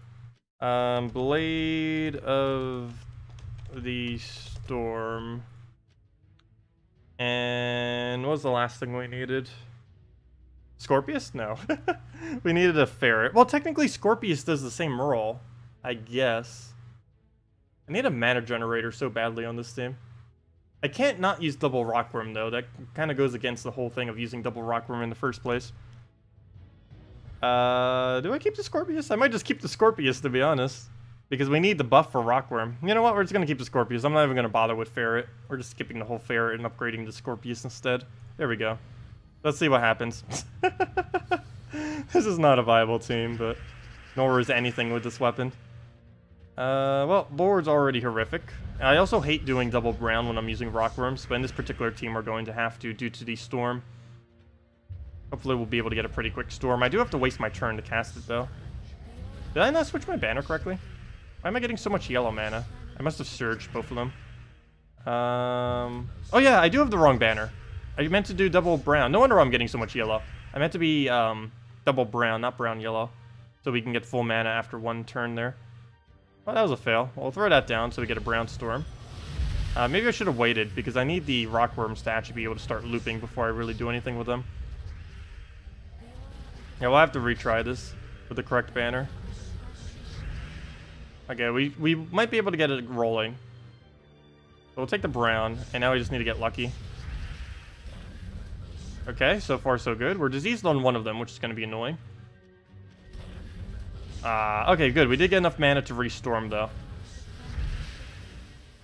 Blade of the Storm. And what was the last thing we needed? Scorpius? No. We needed a ferret. Well, technically Scorpius does the same role, I guess. I need a mana generator so badly on this team. I can't not use double Rockworm though. That kind of goes against the whole thing of using double Rockworm in the first place. Do I keep the Scorpius? I might just keep the Scorpius, to be honest. Because we need the buff for Rockworm. You know what? We're just going to keep the Scorpius. I'm not even going to bother with Ferret. We're just skipping the whole Ferret and upgrading the Scorpius instead. There we go. Let's see what happens. This is not a viable team, but nor is anything with this weapon. Well, board's already horrific. I also hate doing double brown when I'm using Rockworms, but in this particular team we're going to have to due to the Storm. Hopefully we'll be able to get a pretty quick Storm. I do have to waste my turn to cast it, though. Did I not switch my banner correctly? Why am I getting so much yellow mana? I must have surged both of them. Oh yeah, I do have the wrong banner. I meant to do double brown. No wonder I'm getting so much yellow. I meant to be double brown, not brown yellow. So we can get full mana after one turn there. Well, that was a fail. We'll throw that down so we get a brown Storm. Maybe I should have waited because I need the Rockworms to actually be able to start looping before I really do anything with them. Yeah, we'll have to retry this with the correct banner. Okay, we might be able to get it rolling. So we'll take the brown, and now we just need to get lucky. Okay, so far so good. We're diseased on one of them, which is going to be annoying. Okay, good. We did get enough mana to restorm, though.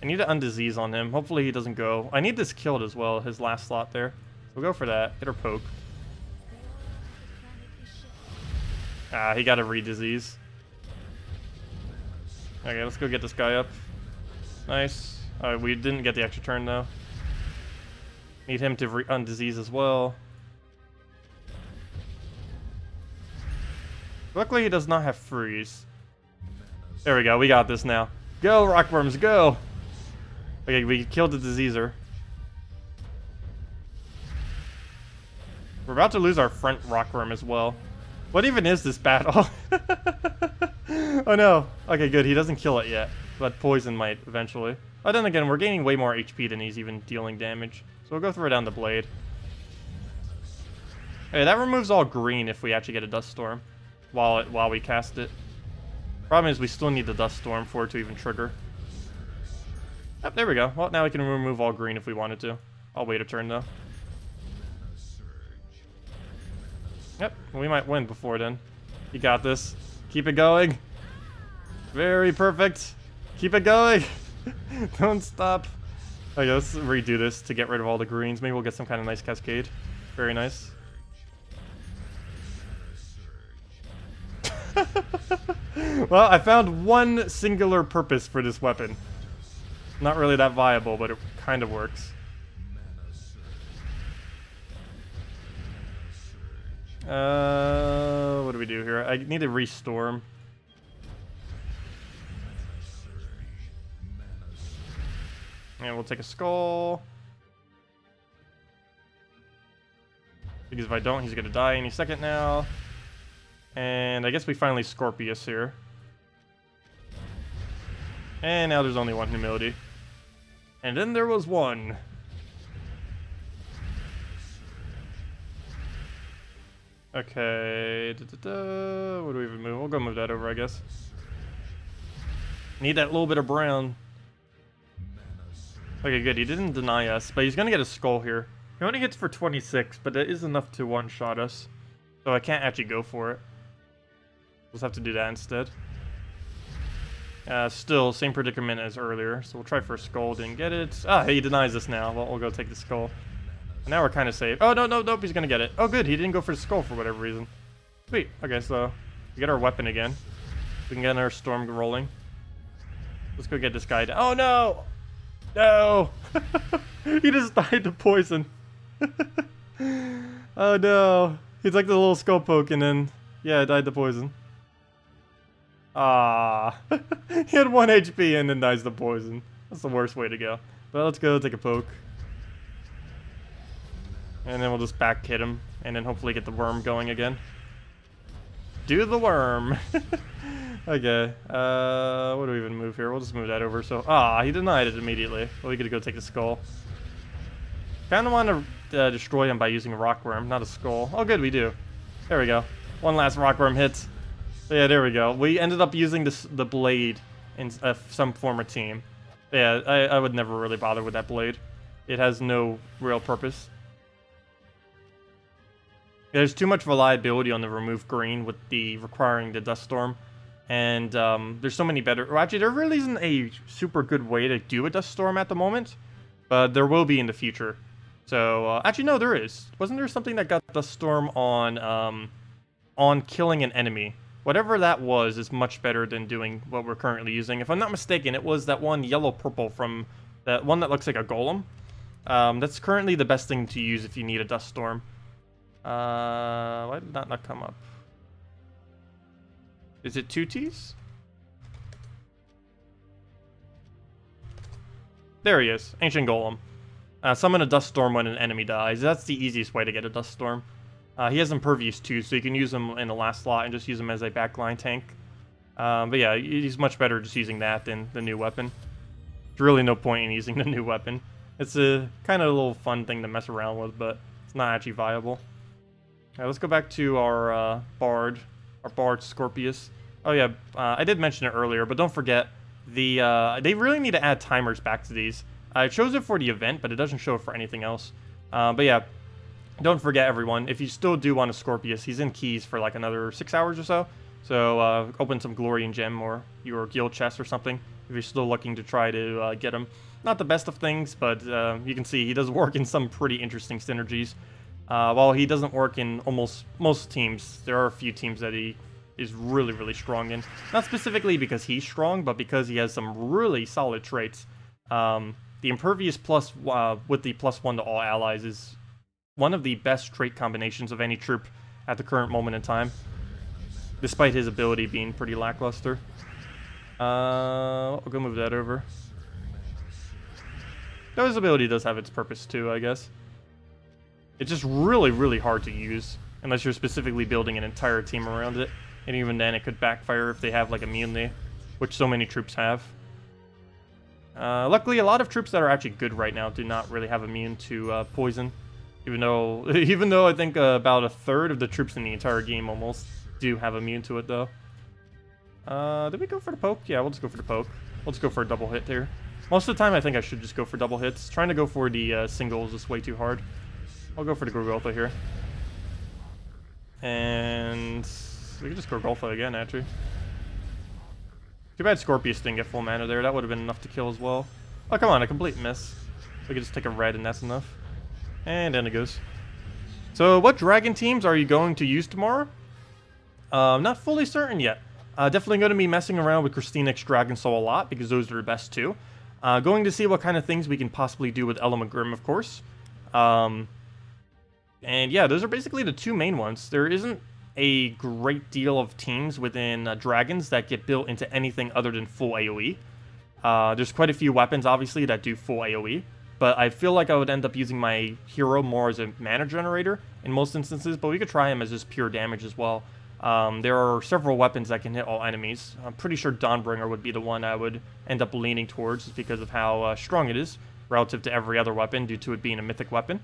I need to undisease on him. Hopefully he doesn't go. I need this killed as well, his last slot there. So we'll go for that. Hit or poke. He got a re-disease. Okay, let's go get this guy up. Nice. We didn't get the extra turn, though. Need him to undisease as well. Luckily, he does not have freeze. There we go. We got this now. Go, Rockworms, go! Okay, we killed the diseaser. We're about to lose our front Rockworm as well. What even is this battle? Oh no. Okay, good. He doesn't kill it yet. But poison might eventually. But then again, we're gaining way more HP than he's even dealing damage. So we'll go throw down the blade. Hey, that removes all green if we actually get a dust storm while we cast it. Problem is we still need the dust storm for it to even trigger. Yep, there we go. Well, now we can remove all green if we wanted to. I'll wait a turn though. Yep, we might win before then. You got this. Keep it going. Very perfect. Keep it going. Don't stop. Okay, let's redo this to get rid of all the greens. Maybe we'll get some kind of nice cascade. Very nice. Well, I found one singular purpose for this weapon. Not really that viable, but it kind of works. What do we do here? I need to restorm. And we'll take a skull. Because if I don't, he's gonna die any second now. And I guess we finally Scorpius here. And now there's only one humility. And then there was one. Okay. What do we even move? We'll go move that over, I guess. Need that little bit of brown. Okay, good. He didn't deny us, but he's gonna get a skull here. He only hits for 26, but that is enough to one-shot us. So I can't actually go for it. We'll just have to do that instead. Still, same predicament as earlier, so we'll try for a skull, didn't get it. Ah, hey, he denies us now. Well, we'll go take the skull. And now we're kind of safe. Oh, no, no, nope, he's gonna get it. Oh, good, he didn't go for the skull for whatever reason. Sweet, okay, so we get our weapon again. We can get our storm rolling. Let's go get this guy down. Oh, no! No! He just died to poison. Oh, no. He's like the little skull poke and then, yeah, died to poison. Ah, he had 1 HP and then dies to poison. That's the worst way to go. But let's go take a poke. And then we'll just back hit him. And then hopefully get the worm going again. Do the worm. Okay. What do we even move here? We'll just move that over. So, he denied it immediately. Well, we gotta go take the skull. Kinda want to destroy him by using a rock worm, not a skull. Oh, good, we do. There we go. One last rock worm hit. Yeah, there we go. We ended up using the blade in some former team. Yeah, I would never really bother with that blade. It has no real purpose. There's too much reliability on the remove green with the requiring the dust storm. And there's so many better... Well, actually, there really isn't a super good way to do a dust storm at the moment. But there will be in the future. So, actually, no, there is. Wasn't there something that got dust storm on killing an enemy? Whatever that was is much better than doing what we're currently using. If I'm not mistaken, it was that one yellow-purple from... That one that looks like a golem. That's currently the best thing to use if you need a dust storm. Why did that not come up? Is it 2 T's? There he is. Ancient Golem. Summon a dust storm when an enemy dies. That's the easiest way to get a dust storm. He has Impervious too, so you can use him in the last slot and just use him as a backline tank. But yeah, he's much better just using that than the new weapon. There's really no point in using the new weapon. It's a kind of a little fun thing to mess around with, but it's not actually viable. Alright, let's go back to our Bard Scorpius. Oh yeah, I did mention it earlier, but don't forget, they really need to add timers back to these. It shows it for the event, but it doesn't show it for anything else. But yeah, don't forget everyone, if you still do want a Scorpius, he's in keys for like another 6 hours or so. So open some Glory and Gem or your guild chest or something if you're still looking to try to get him. Not the best of things, but you can see he does work in some pretty interesting synergies. While he doesn't work in almost most teams, there are a few teams that he is really, really strong in. Not specifically because he's strong, but because he has some really solid traits. The Impervious plus with the +1 to all allies is one of the best trait combinations of any troop at the current moment in time, despite his ability being pretty lackluster. I'll go move that over. Though his ability does have its purpose too, I guess. It's just really, really hard to use, unless you're specifically building an entire team around it. And even then, it could backfire if they have, like, immunity, which so many troops have. Luckily, a lot of troops that are actually good right now do not really have immune to poison. Even though I think about a third of the troops in the entire game almost do have immune to it, though. Did we go for the poke? Yeah, we'll just go for the poke. We'll just go for a double hit here. Most of the time, I think I should just go for double hits. Trying to go for the single is just way too hard. I'll go for the Gorgolfa here. And we can just Gorgolfa again, actually. Too bad Scorpius didn't get full mana there. That would have been enough to kill as well. Oh, come on, a complete miss. We could just take a red and that's enough. And in it goes. So what dragon teams are you going to use tomorrow? Not fully certain yet. Definitely going to be messing around with KrissTigger Dragon Soul a lot, because those are the best too. Going to see what kind of things we can possibly do with Element Grim, of course. And yeah, those are basically the two main ones. There isn't a great deal of teams within dragons that get built into anything other than full AoE. There's quite a few weapons, obviously, that do full AoE. But I feel like I would end up using my hero more as a mana generator in most instances, but we could try him as just pure damage as well. There are several weapons that can hit all enemies. I'm pretty sure Dawnbringer would be the one I would end up leaning towards just because of how strong it is relative to every other weapon due to it being a mythic weapon.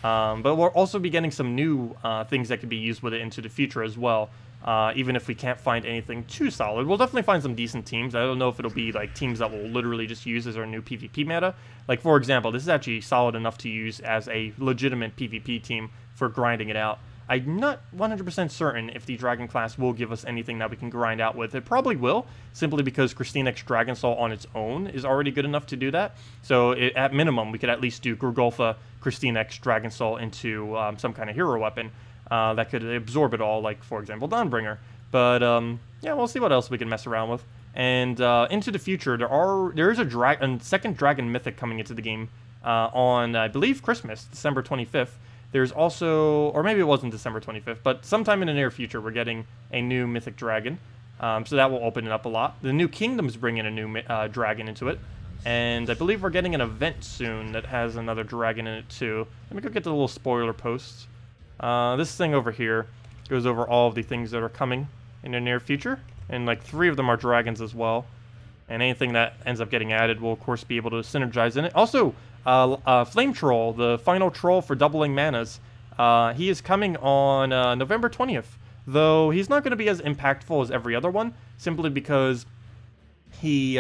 But we'll also be getting some new things that could be used with it into the future as well. Even if we can't find anything too solid, we'll definitely find some decent teams. I don't know if it'll be like teams that we'll literally just use as our new PvP meta. Like, for example, this is actually solid enough to use as a legitimate PvP team for grinding it out. I'm not 100% certain if the Dragon class will give us anything that we can grind out with. It probably will, simply because KrissTigger Dragon Soul on its own is already good enough to do that. So at minimum, we could at least do Gorgolfa KrissTigger Dragon Soul into some kind of hero weapon that could absorb it all, like, for example, Dawnbringer. But, yeah, we'll see what else we can mess around with. And into the future, there is a second Dragon Mythic coming into the game on, I believe, Christmas, December 25th. There's also, or maybe it wasn't December 25th, but sometime in the near future, we're getting a new Mythic Dragon. So that will open it up a lot. The new Kingdoms bring in a new dragon into it. And I believe we're getting an event soon that has another dragon in it too. Let me go get the little spoiler posts. This thing over here goes over all of the things that are coming in the near future. And like 3 of them are dragons as well. And anything that ends up getting added will, of course, be able to synergize in it. Also, Flame Troll, the final troll for doubling manas, he is coming on November 20th. Though he's not going to be as impactful as every other one, simply because he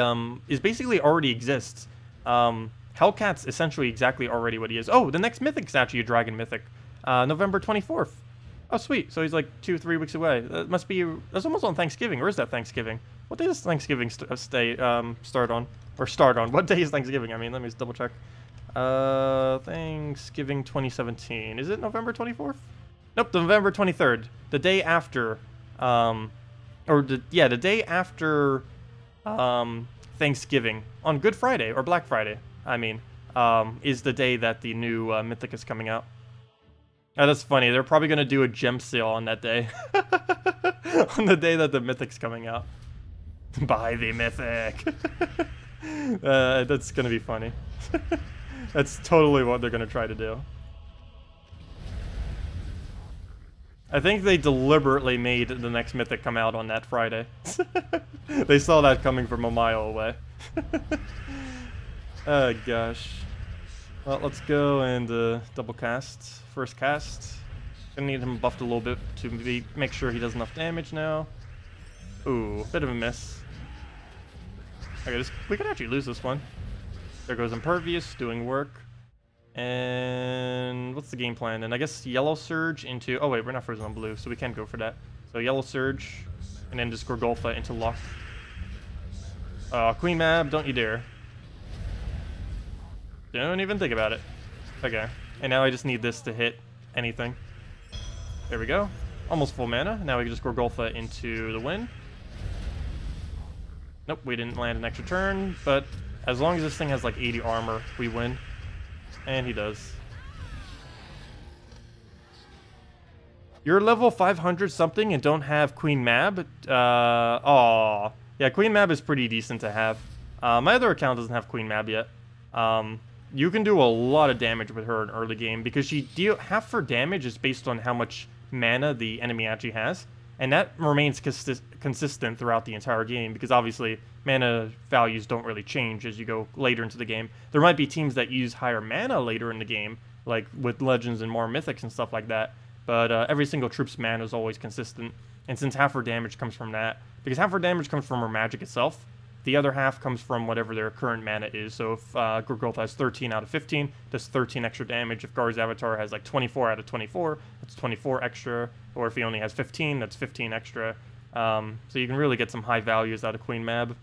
is basically already exists. Hellcat's essentially exactly already what he is. Oh, the next Mythic is actually a Dragon Mythic. November 24th. Oh, sweet. So he's like 2-3 weeks away. That must be... That's almost on Thanksgiving. Or is that Thanksgiving? What day does Thanksgiving start on? Or start on? What day is Thanksgiving? I mean, let me just double check. Thanksgiving 2017. Is it November 24th? Nope, November 23rd. The day after... the day after... Thanksgiving. On Good Friday. Or Black Friday, I mean. Is the day that the new Mythic is coming out. Oh, that's funny. They're probably going to do a gem sale on that day. On the day that the Mythic's coming out. Buy the Mythic. That's going to be funny. That's totally what they're going to try to do. I think they deliberately made the next Mythic come out on that Friday. They saw that coming from a mile away. Oh, gosh. Well, let's go and double cast. First cast. Gonna need him buffed a little bit to make sure he does enough damage now. Ooh, bit of a miss. Okay, we could actually lose this one. There goes Impervious, doing work. And what's the game plan? And I guess Yellow Surge into... Oh wait, we're not frozen on blue, so we can't go for that. So Yellow Surge, and then just Gorgolfa into lock. Queen Mab, don't you dare. Don't even think about it. Okay. And now I just need this to hit anything. There we go. Almost full mana. Now we can just Gorgolfa into the win. Nope, we didn't land an extra turn, but as long as this thing has like 80 armor, we win. And he does. You're level 500 something and don't have Queen Mab? Aw. Yeah, Queen Mab is pretty decent to have. My other account doesn't have Queen Mab yet. You can do a lot of damage with her in early game because half her damage is based on how much mana the enemy actually has, and that remains consistent throughout the entire game because obviously mana values don't really change as you go later into the game. There might be teams that use higher mana later in the game, like with Legends and more Mythics and stuff like that, but every single troop's mana is always consistent, and since half her damage comes from that, because half her damage comes from her magic itself, the other half comes from whatever their current mana is. So if Gorgolfa has 13 out of 15, that's 13 extra damage. If Gar's avatar has like 24 out of 24, that's 24 extra. Or if he only has 15, that's 15 extra. So you can really get some high values out of Queen Mab.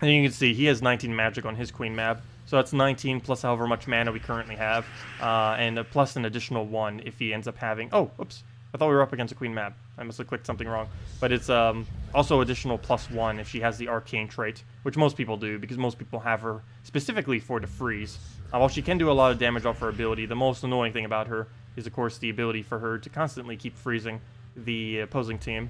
And you can see he has 19 magic on his Queen Mab. So that's 19 plus however much mana we currently have. And plus an additional 1 if he ends up having... Oh, oops. I thought we were up against a Queen Mab. I must have clicked something wrong. But it's also additional +1 if she has the Arcane trait, which most people do, because most people have her specifically for the freeze. While she can do a lot of damage off her ability, the most annoying thing about her is, of course, the ability for her to constantly keep freezing the opposing team.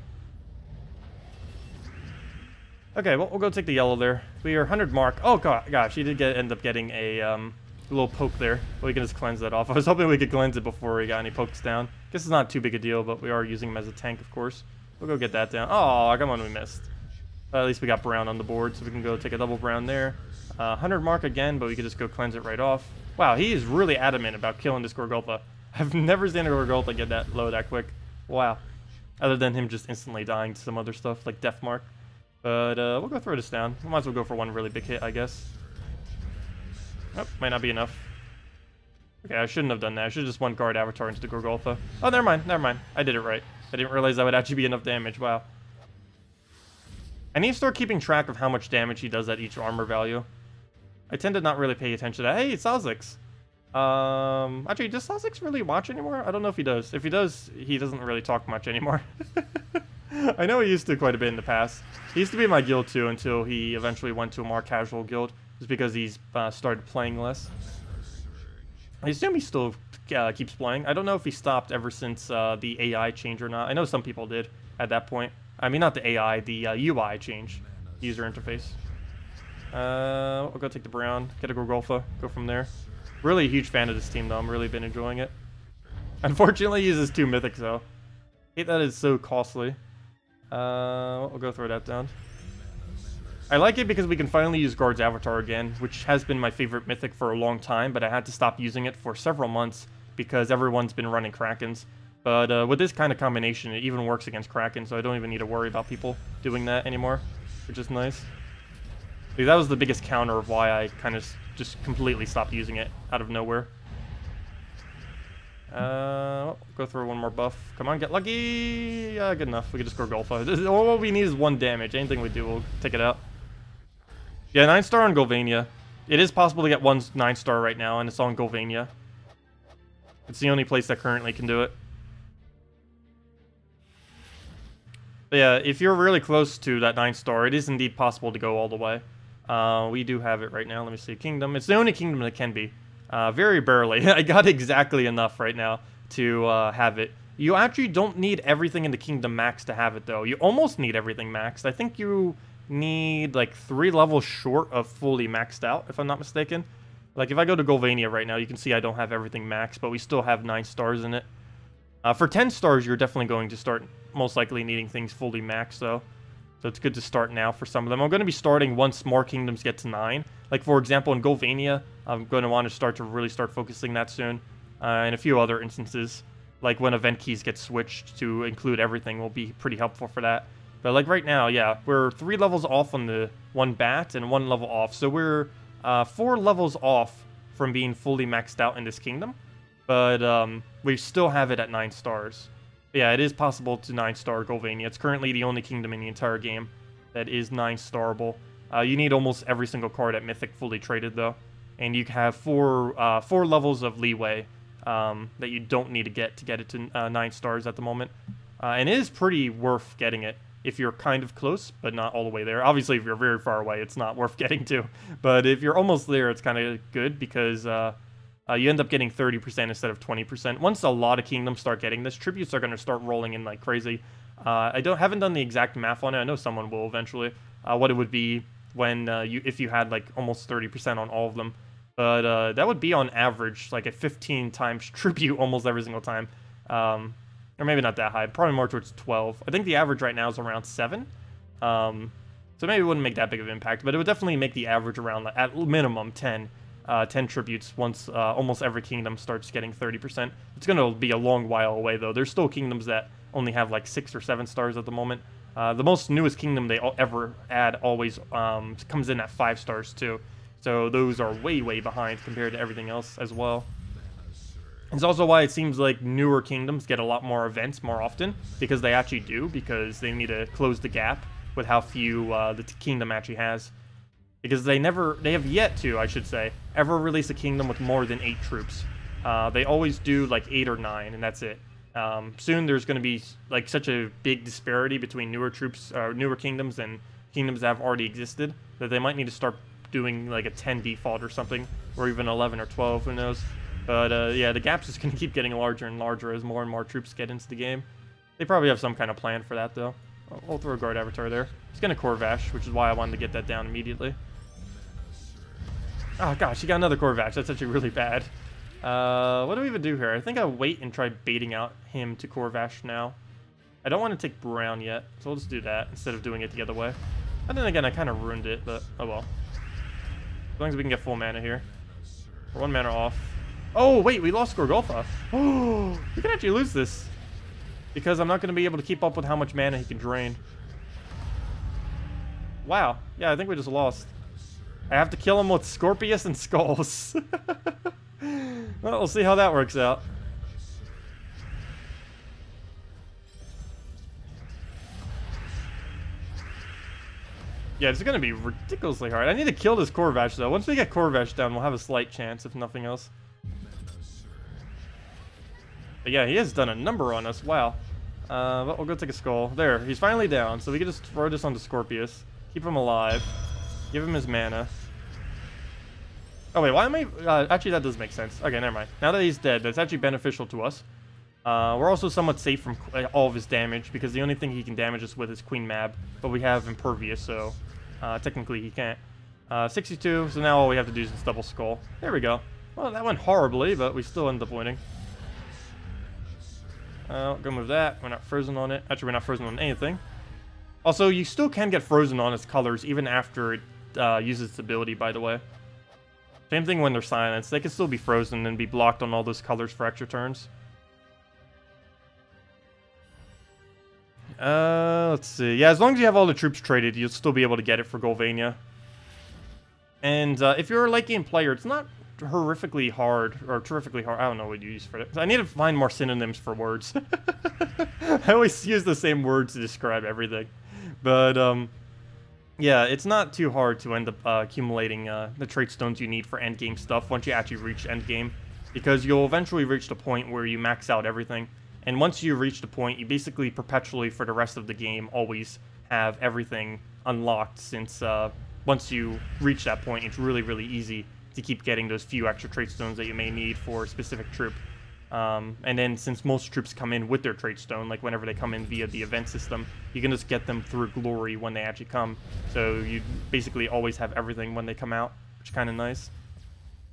Okay, well, we'll go take the yellow there. We are 100 mark. Oh, gosh, she did end up getting a little poke there. But we can just cleanse that off. I was hoping we could cleanse it before we got any pokes down. Guess it's not too big a deal, but we are using him as a tank, of course. We'll go get that down. Oh, come on, we missed. At least we got brown on the board, so we can go take a double brown there. 100 mark again, but we could just go cleanse it right off. Wow, he is really adamant about killing this Gorgolfa. I've never seen a Gorgolfa get that low that quick. Wow. Other than him just instantly dying to some other stuff, like Death Mark. But we'll go throw this down. We might as well go for one really big hit, I guess. Oh, might not be enough. Okay, I shouldn't have done that. I should have just one guard avatar into the Gorgolfa. Oh, never mind, never mind. I did it right. I didn't realize that would actually be enough damage. Wow. I need to start keeping track of how much damage he does at each armor value. I tend to not really pay attention to that. Hey, it's ssaszix. Actually, does ssaszix really watch anymore? I don't know if he does. If he does, he doesn't really talk much anymore. I know he used to quite a bit in the past. He used to be in my guild too until he eventually went to a more casual guild. Just because he's started playing less. I assume he still keeps playing. I don't know if he stopped ever since the AI change or not. I know some people did at that point. I mean, not the AI, the UI change. User interface. We'll go take the brown, get a Gorgolfa, go from there. Really a huge fan of this team, though. I'm really been enjoying it. Unfortunately, he uses 2 mythics, though. I hate that it's so costly. We'll go throw that down. I like it because we can finally use Guard's Avatar again, which has been my favorite mythic for a long time, but I had to stop using it for several months because everyone's been running Krakens. But with this kind of combination, it even works against Kraken, so I don't even need to worry about people doing that anymore, which is nice. Because that was the biggest counter of why I kind of just completely stopped using it out of nowhere. Go through one more buff. Come on, get lucky! Good enough. We can just go Gorgolfa. All we need is 1 damage. Anything we do, we'll take it out. Yeah, 9-star on Golvania. It is possible to get 1 9-star right now, and it's on Golvania. It's the only place that currently can do it. But yeah, if you're really close to that 9-star, it is indeed possible to go all the way. We do have it right now. Let me see. Kingdom. It's the only kingdom that can be. Very barely. I got exactly enough right now to have it. You actually don't need everything in the kingdom max to have it, though. You almost need everything maxed. I think you need like 3 levels short of fully maxed out, if I'm not mistaken. Like if I go to Golvania right now, you can see I don't have everything maxed, but we still have 9 stars in it. For 10 stars, you're definitely going to start most likely needing things fully maxed, though. So it's good to start now for some of them. I'm going to be starting once more kingdoms get to 9. Like, for example, in Golvania, I'm going to want to really start focusing that soon. And a few other instances, like when event keys get switched to include everything, will be pretty helpful for that. But, like, right now, yeah, we're 3 levels off on the 1 bat and 1 level off. So we're 4 levels off from being fully maxed out in this kingdom. But we still have it at 9 stars. Yeah, it is possible to 9-star Golvania. It's currently the only kingdom in the entire game that is 9-starable. You need almost every single card at Mythic fully traded, though. And you have 4 levels of leeway that you don't need to get it to 9 stars at the moment. And it is pretty worth getting it if you're kind of close, but not all the way there. Obviously, if you're very far away, it's not worth getting to. But if you're almost there, it's kind of good because... you end up getting 30% instead of 20%. Once a lot of kingdoms start getting this, tributes are going to start rolling in like crazy. I haven't done the exact math on it. I know someone will eventually. What it would be when if you had like almost 30% on all of them. But that would be on average like a 15 times tribute almost every single time. Or maybe not that high. Probably more towards 12. I think the average right now is around 7. So So maybe it wouldn't make that big of an impact, but it would definitely make the average around, like, at minimum 10 tributes once almost every kingdom starts getting 30%. It's going to be a long while away, though. There's still kingdoms that only have like 6 or 7 stars at the moment. The most newest kingdom they ever add always comes in at 5 stars, too. So those are way, way behind compared to everything else as well. It's also why it seems like newer kingdoms get a lot more events more often, because they actually do, because they need to close the gap with how few the kingdom actually has. Because they have yet to, I should say, ever release a kingdom with more than 8 troops. They always do like 8 or 9, and that's it. Soon there's going to be like such a big disparity between newer troops, newer kingdoms and kingdoms that have already existed, that they might need to start doing like a 10 default or something, or even 11 or 12, who knows. But yeah, the gap's just going to keep getting larger and larger as more and more troops get into the game. They probably have some kind of plan for that, though. I'll throw a guard avatar there. He's going to Corvash, which is why I wanted to get that down immediately. Oh gosh, he got another Corvash. That's actually really bad. What do we even do here? I think I'll wait and try baiting out him to Corvash now. I don't want to take Brown yet, so we'll just do that instead of doing it the other way. And then again, I kind of ruined it, but oh well. As long as we can get full mana here. We're 1 mana off. Oh, wait, we lost Gorgolfa. Oh, we can actually lose this. Because I'm not going to be able to keep up with how much mana he can drain. Wow. Yeah, I think we just lost. I have to kill him with Scorpius and Skulls. Well, we'll see how that works out. Yeah, it's going to be ridiculously hard. I need to kill this Corvash, though. Once we get Corvash down, we'll have a slight chance, if nothing else. But yeah, he has done a number on us. Wow. But we'll go take a skull. There, he's finally down, so we can just throw this onto Scorpius. Keep him alive. Give him his mana. Oh wait, why am I... actually, that does make sense. Okay, never mind. Now that he's dead, that's actually beneficial to us. We're also somewhat safe from all of his damage, because the only thing he can damage us with is Queen Mab. But we have Impervious, so technically he can't. 62, so now all we have to do is just double skull. There we go. Well, that went horribly, but we still ended up winning. Go move that. We're not frozen on it. Actually, we're not frozen on anything. Also, you still can get frozen on its colors even after it uses its ability, by the way. Same thing when they're silenced. They can still be frozen and be blocked on all those colors for extra turns. Let's see. Yeah, as long as you have all the troops traded, you'll still be able to get it for Golvania. And if you're a late game player, it's not horrifically hard, or terrifically hard. I don't know what you use for it. I need to find more synonyms for words. I always use the same words to describe everything. But, yeah, it's not too hard to end up accumulating the trait stones you need for endgame stuff once you actually reach endgame. Because you'll eventually reach the point where you max out everything. And once you reach the point, you basically perpetually, for the rest of the game, always have everything unlocked, since once you reach that point, it's really, really easy to keep getting those few extra trait stones that you may need for a specific troop. And then, since most troops come in with their trait stone, like whenever they come in via the event system, you can just get them through glory when they actually come. So you basically always have everything when they come out, which is kind of nice.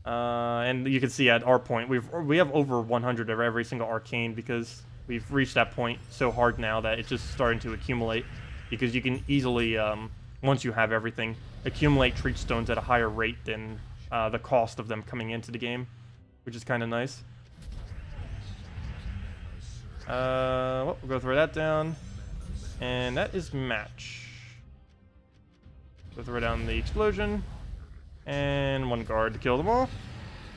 And you can see at our point, we have over 100 of every single arcane, because we've reached that point so hard now that it's just starting to accumulate. Because you can easily, once you have everything, accumulate trait stones at a higher rate than the cost of them coming into the game, which is kind of nice. Well, we'll go throw that down, and that is match. Go throw down the explosion, and 1 guard to kill them all.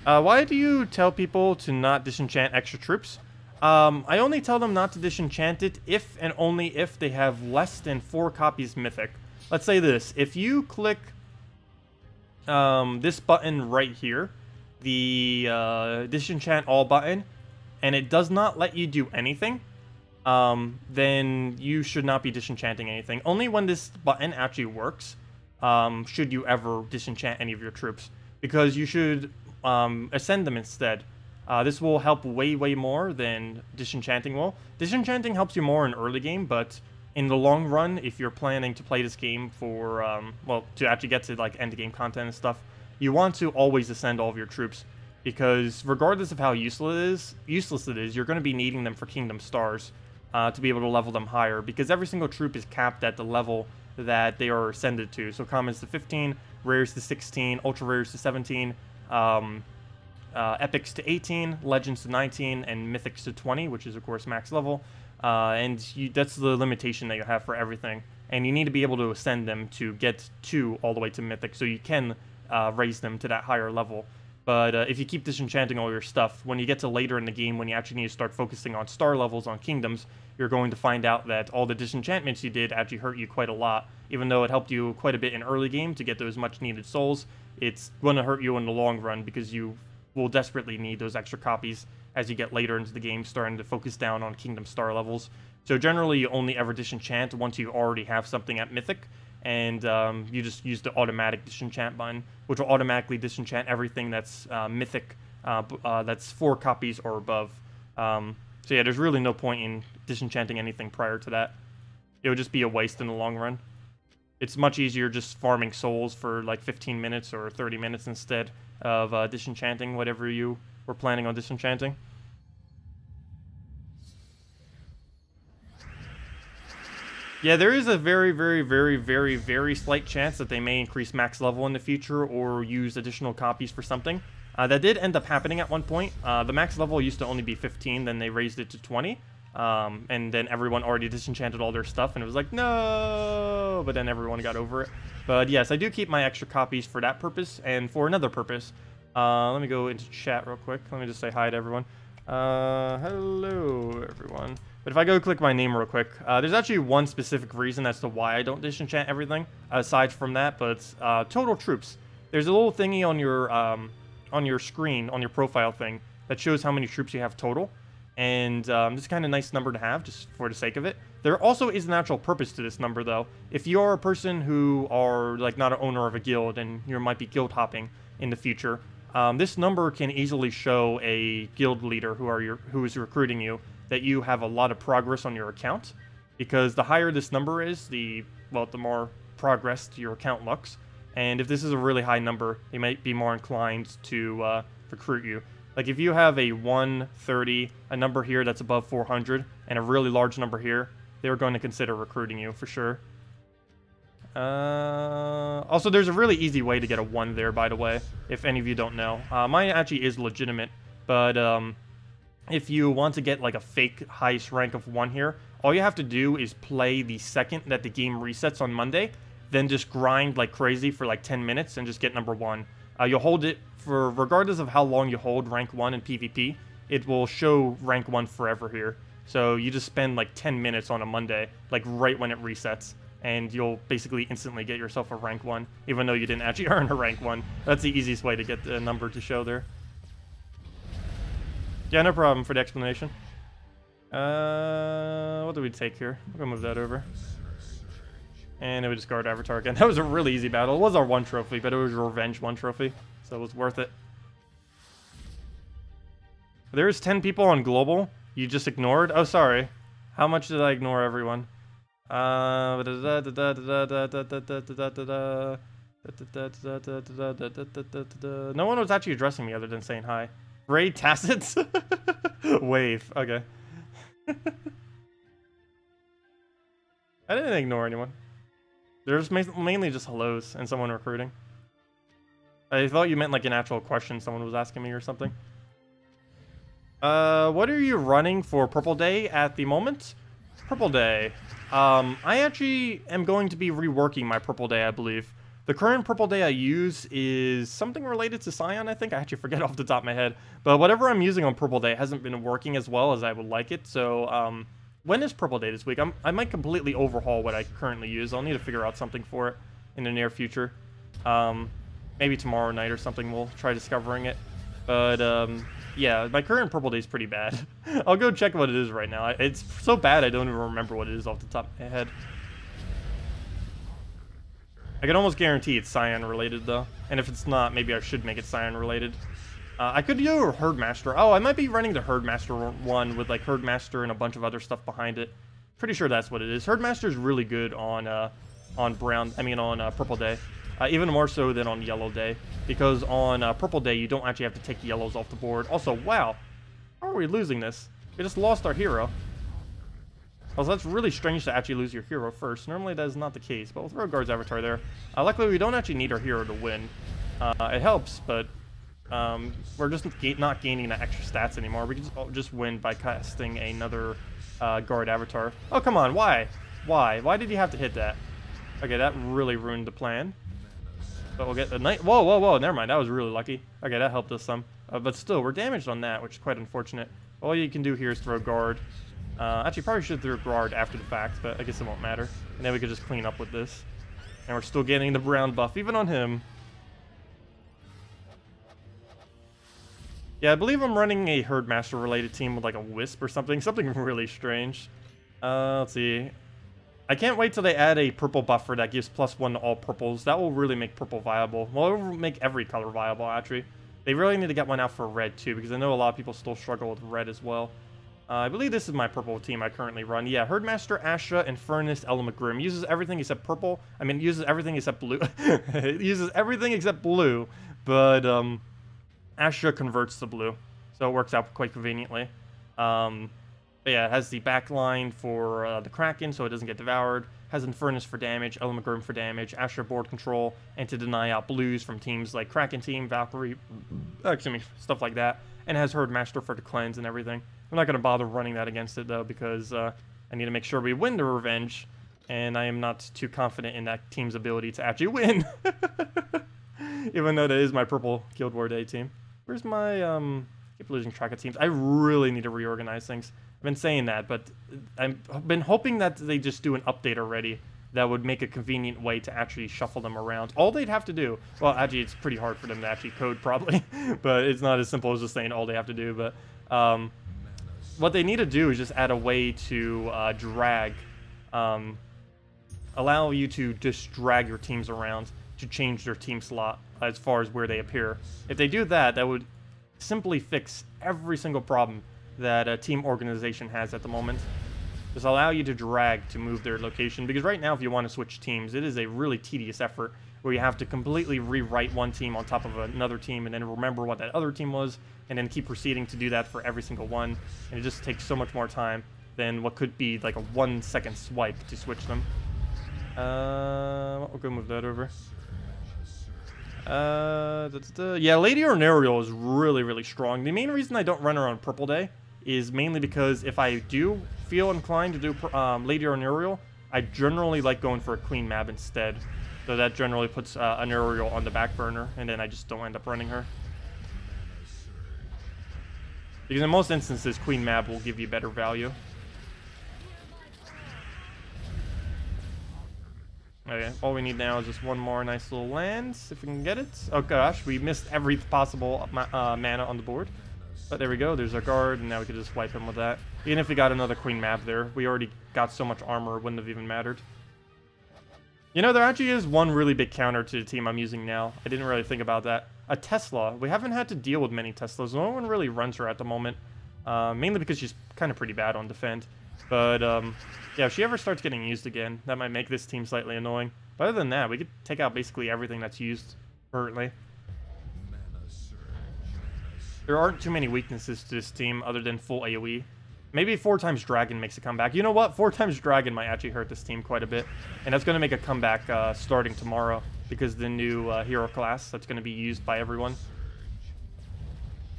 Why do you tell people to not disenchant extra troops? I only tell them not to disenchant it if and only if they have less than 4 copies mythic. Let's say this: if you click this button right here, the disenchant all button, and it does not let you do anything, then you should not be disenchanting anything. Only when this button actually works should you ever disenchant any of your troops, because you should ascend them instead. This will help way, way more than disenchanting will. Disenchanting helps you more in early game, but in the long run, if you're planning to play this game for, well, to actually get to like end game content and stuff, you want to always ascend all of your troops. Because regardless of how useless it is, you're going to be needing them for Kingdom Stars to be able to level them higher. Because every single troop is capped at the level that they are ascended to. So commons to 15, rares to 16, ultra rares to 17, epics to 18, legends to 19, and mythics to 20, which is of course max level. That's the limitation that you have for everything. And you need to be able to ascend them to get all the way to mythic, so you can raise them to that higher level. But if you keep disenchanting all your stuff, when you get to later in the game, when you actually need to start focusing on star levels, on kingdoms, you're going to find out that all the disenchantments you did actually hurt you quite a lot. Even though it helped you quite a bit in early game to get those much needed souls, it's going to hurt you in the long run, because you will desperately need those extra copies as you get later into the game, starting to focus down on kingdom star levels. So generally, you only ever disenchant once you already have something at mythic, and you just use the automatic disenchant button, which will automatically disenchant everything that's mythic, that's 4 copies or above. So yeah, there's really no point in disenchanting anything prior to that. It would just be a waste in the long run. It's much easier just farming souls for like 15 minutes or 30 minutes instead of disenchanting whatever you were planning on disenchanting. Yeah, there is a very, very, very, very, very slight chance that they may increase max level in the future or use additional copies for something. That did end up happening at one point. The max level used to only be 15, then they raised it to 20. And then everyone already disenchanted all their stuff, and it was like, no! But then everyone got over it. But yes, I do keep my extra copies for that purpose, and for another purpose. Let me go into chat real quick. Let me just say hi to everyone. Hello, everyone. But if I go click my name real quick, there's actually one specific reason as to why I don't disenchant everything, aside from that, but it's total troops. There's a little thingy on your screen, on your profile thing, that shows how many troops you have total. And this is kind of a nice number to have, just for the sake of it. There also is an actual purpose to this number, though. If you are a person who are like not an owner of a guild, and you might be guild hopping in the future, this number can easily show a guild leader who is recruiting you that you have a lot of progress on your account, because the higher this number is, the more progressed your account looks. And if this is a really high number, they might be more inclined to recruit you. Like if you have a 130, a number here that's above 400, and a really large number here, they're going to consider recruiting you for sure. Also, there's a really easy way to get a 1 there, by the way, if any of you don't know. Mine actually is legitimate, but if you want to get like a fake highest rank of 1 here, all you have to do is play the second that the game resets on Monday, then just grind like crazy for like 10 minutes and just get number 1. You'll hold it for, regardless of how long you hold rank 1 in PvP, it will show rank 1 forever here. So you just spend like 10 minutes on a Monday, like right when it resets, and you'll basically instantly get yourself a rank 1, even though you didn't actually earn a rank 1. That's the easiest way to get the number to show there. Yeah, no problem for the explanation. What do we take here? We're gonna move that over. And then we discard Avatar again. That was a really easy battle. It was our 1 trophy, but it was a revenge 1 trophy, so it was worth it. There's 10 people on global. You just ignored? Oh, sorry. How much did I ignore everyone? No one was actually addressing me other than saying hi. Ray Tacet? Wave. Okay. I didn't ignore anyone. There's mainly just hellos and someone recruiting. I thought you meant like an actual question someone was asking me or something. What are you running for Purple Day at the moment? Purple Day. I actually am going to be reworking my Purple Day, I believe. The current Purple Day I use is something related to Scion, I think. I actually forget off the top of my head. But whatever I'm using on Purple Day hasn't been working as well as I would like it. So, when is Purple Day this week? I might completely overhaul what I currently use. I'll need to figure out something for it in the near future. Maybe tomorrow night or something we'll try discovering it. But, yeah, my current Purple Day is pretty bad. I'll go check what it is right now. It's so bad I don't even remember what it is off the top of my head. I can almost guarantee it's Scion related though. And if it's not, maybe I should make it Scion related. I could do a Herdmaster. Oh, I might be running the Herdmaster one with like Herdmaster and a bunch of other stuff behind it. Pretty sure that's what it is. Herdmaster is really good on Purple Day. Even more so than on Yellow Day. Because on Purple Day, you don't actually have to take yellows off the board. Also, wow. How are we losing this? We just lost our hero. Also, that's really strange to actually lose your hero first. Normally that is not the case, but we'll throw Guard's Avatar there. Luckily, we don't actually need our hero to win. It helps, but we're just not gaining the extra stats anymore. We can just win by casting another Guard Avatar. Oh, come on, why? Why did you have to hit that? Okay, that really ruined the plan. But we'll get the night. Whoa, never mind. That was really lucky. Okay, that helped us some. But still, we're damaged on that, which is quite unfortunate. All you can do here is throw Guard. Actually, probably should throw Guard after the fact, but I guess it won't matter. And then we could just clean up with this. And we're still getting the brown buff, even on him. Yeah, I believe I'm running a Herdmaster related team with like a Wisp or something. Something really strange. Let's see. I can't wait till they add a purple buffer that gives +1 to all purples. That will really make purple viable. Well, it will make every color viable, actually. They really need to get one out for red, too, because I know a lot of people still struggle with red as well. I believe this is my purple team I currently run. Yeah, Herdmaster, Asha, Infernus, Elamagrim. Uses everything except purple. I mean, uses everything except blue. It uses everything except blue, but Asha converts to blue, so it works out quite conveniently. But yeah, it has the backline for the Kraken, so it doesn't get devoured. Has Infernus for damage, Elamagrim for damage, Asher board control, and to deny out blues from teams like Kraken Team, Valkyrie, excuse me, stuff like that. And it has Herdmaster for the cleanse and everything. I'm not going to bother running that against it, though, because I need to make sure we win the revenge, and I am not too confident in that team's ability to actually win. Even though that is my purple Guild War Day team. Where's my, I keep losing track of teams. I really need to reorganize things. I've been saying that, but I've been hoping that they just do an update already that would make a convenient way to actually shuffle them around. All they'd have to do, well, actually, it's pretty hard for them to actually code, probably, but it's not as simple as just saying all they have to do, but what they need to do is just add a way to drag, allow you to just drag your teams around to change their team slot as far as where they appear. If they do that, that would simply fix every single problem that a team organization has at the moment. Just allow you to drag to move their location, because right now if you want to switch teams, it is a really tedious effort where you have to completely rewrite one team on top of another team and then remember what that other team was and then keep proceeding to do that for every single one, and it just takes so much more time than what could be like a 1-second swipe to switch them. We'll go move that over. Yeah, Lady Ornariel is really strong. The main reason I don't run her on Purple Day is mainly because if I do feel inclined to do Lady Ornariel, I generally like going for a Queen Mab instead. So that generally puts Ornariel on the back burner, and then I just don't end up running her. Because in most instances, Queen Mab will give you better value. Okay, all we need now is just one more nice little land, if we can get it. Oh gosh, we missed every possible mana on the board. But there we go, there's our guard, and now we can just wipe him with that. Even if we got another Queen Mab there, we already got so much armor, it wouldn't have even mattered. You know, there actually is one really big counter to the team I'm using now. I didn't really think about that. A Tesla. We haven't had to deal with many Teslas. No one really runs her at the moment. Mainly because she's kind of pretty bad on defend. But, yeah, if she ever starts getting used again, that might make this team slightly annoying. But other than that, we could take out basically everything that's used currently. There aren't too many weaknesses to this team other than full AoE. Maybe 4x Dragon makes a comeback. You know what? 4x Dragon might actually hurt this team quite a bit. And that's going to make a comeback starting tomorrow because the new hero class that's going to be used by everyone.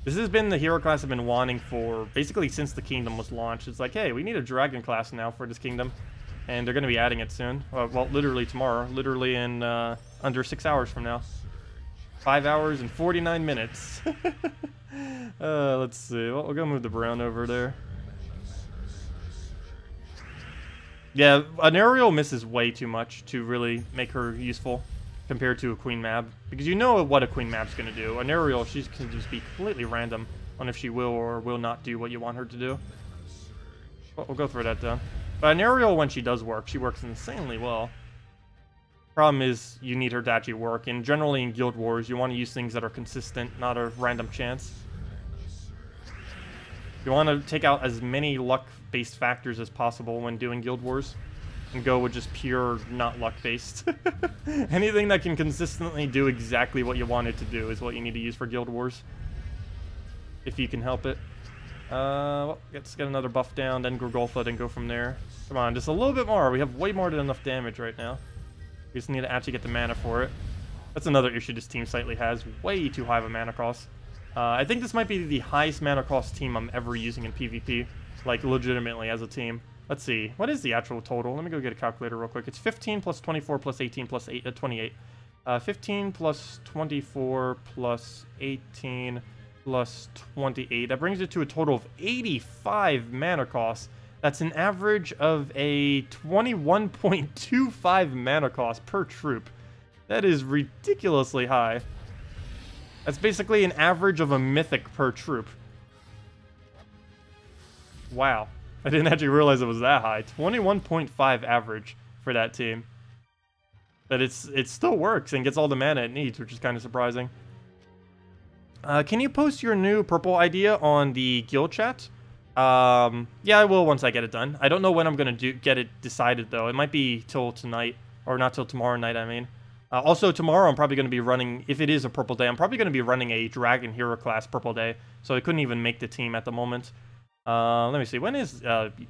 This has been the hero class I've been wanting for basically since the kingdom was launched. It's like, hey, we need a Dragon class now for this kingdom. And they're going to be adding it soon. Well, literally tomorrow. Literally in under 6 hours from now. 5 hours and 49 minutes. Let's see. Well, we'll go move the brown over there. Yeah, an Ariel misses way too much to really make her useful compared to a Queen Mab. Because you know what a Queen Mab's going to do. An Ariel, she can just be completely random on if she will or will not do what you want her to do. Well, we'll go through that down. But an Ariel, when she does work, she works insanely well. Problem is, you need her to actually work. And generally in Guild Wars, you want to use things that are consistent, not a random chance. You want to take out as many luck-based factors as possible when doing Guild Wars. And go with just pure, not luck-based. Anything that can consistently do exactly what you want it to do is what you need to use for Guild Wars. If you can help it. Well, let's get another buff down, then Gorgolfa, then go from there. Come on, just a little bit more. We have way more than enough damage right now. We just need to actually get the mana for it. That's another issue this team slightly has. Way too high of a mana cost. I think this might be the highest mana cost team I'm ever using in PvP. Like, legitimately as a team. Let's see. What is the actual total? Let me go get a calculator real quick. It's 15 plus 24 plus 18 plus 28. 15 plus 24 plus 18 plus 28. That brings it to a total of 85 mana cost. That's an average of a 21.25 mana cost per troop. That is ridiculously high. That's basically an average of a mythic per troop. Wow. I didn't actually realize it was that high. 21.5 average for that team. But it still works and gets all the mana it needs, which is kind of surprising. Can you post your new purple idea on the guild chat? Yeah, I will once I get it done. I don't know when I'm going to get it decided, though. It might be till tonight, or not till tomorrow night, I mean. Also, tomorrow I'm probably going to be running, if it is a purple day, I'm probably going to be running a dragon hero class purple day. So I couldn't even make the team at the moment. Let me see. When is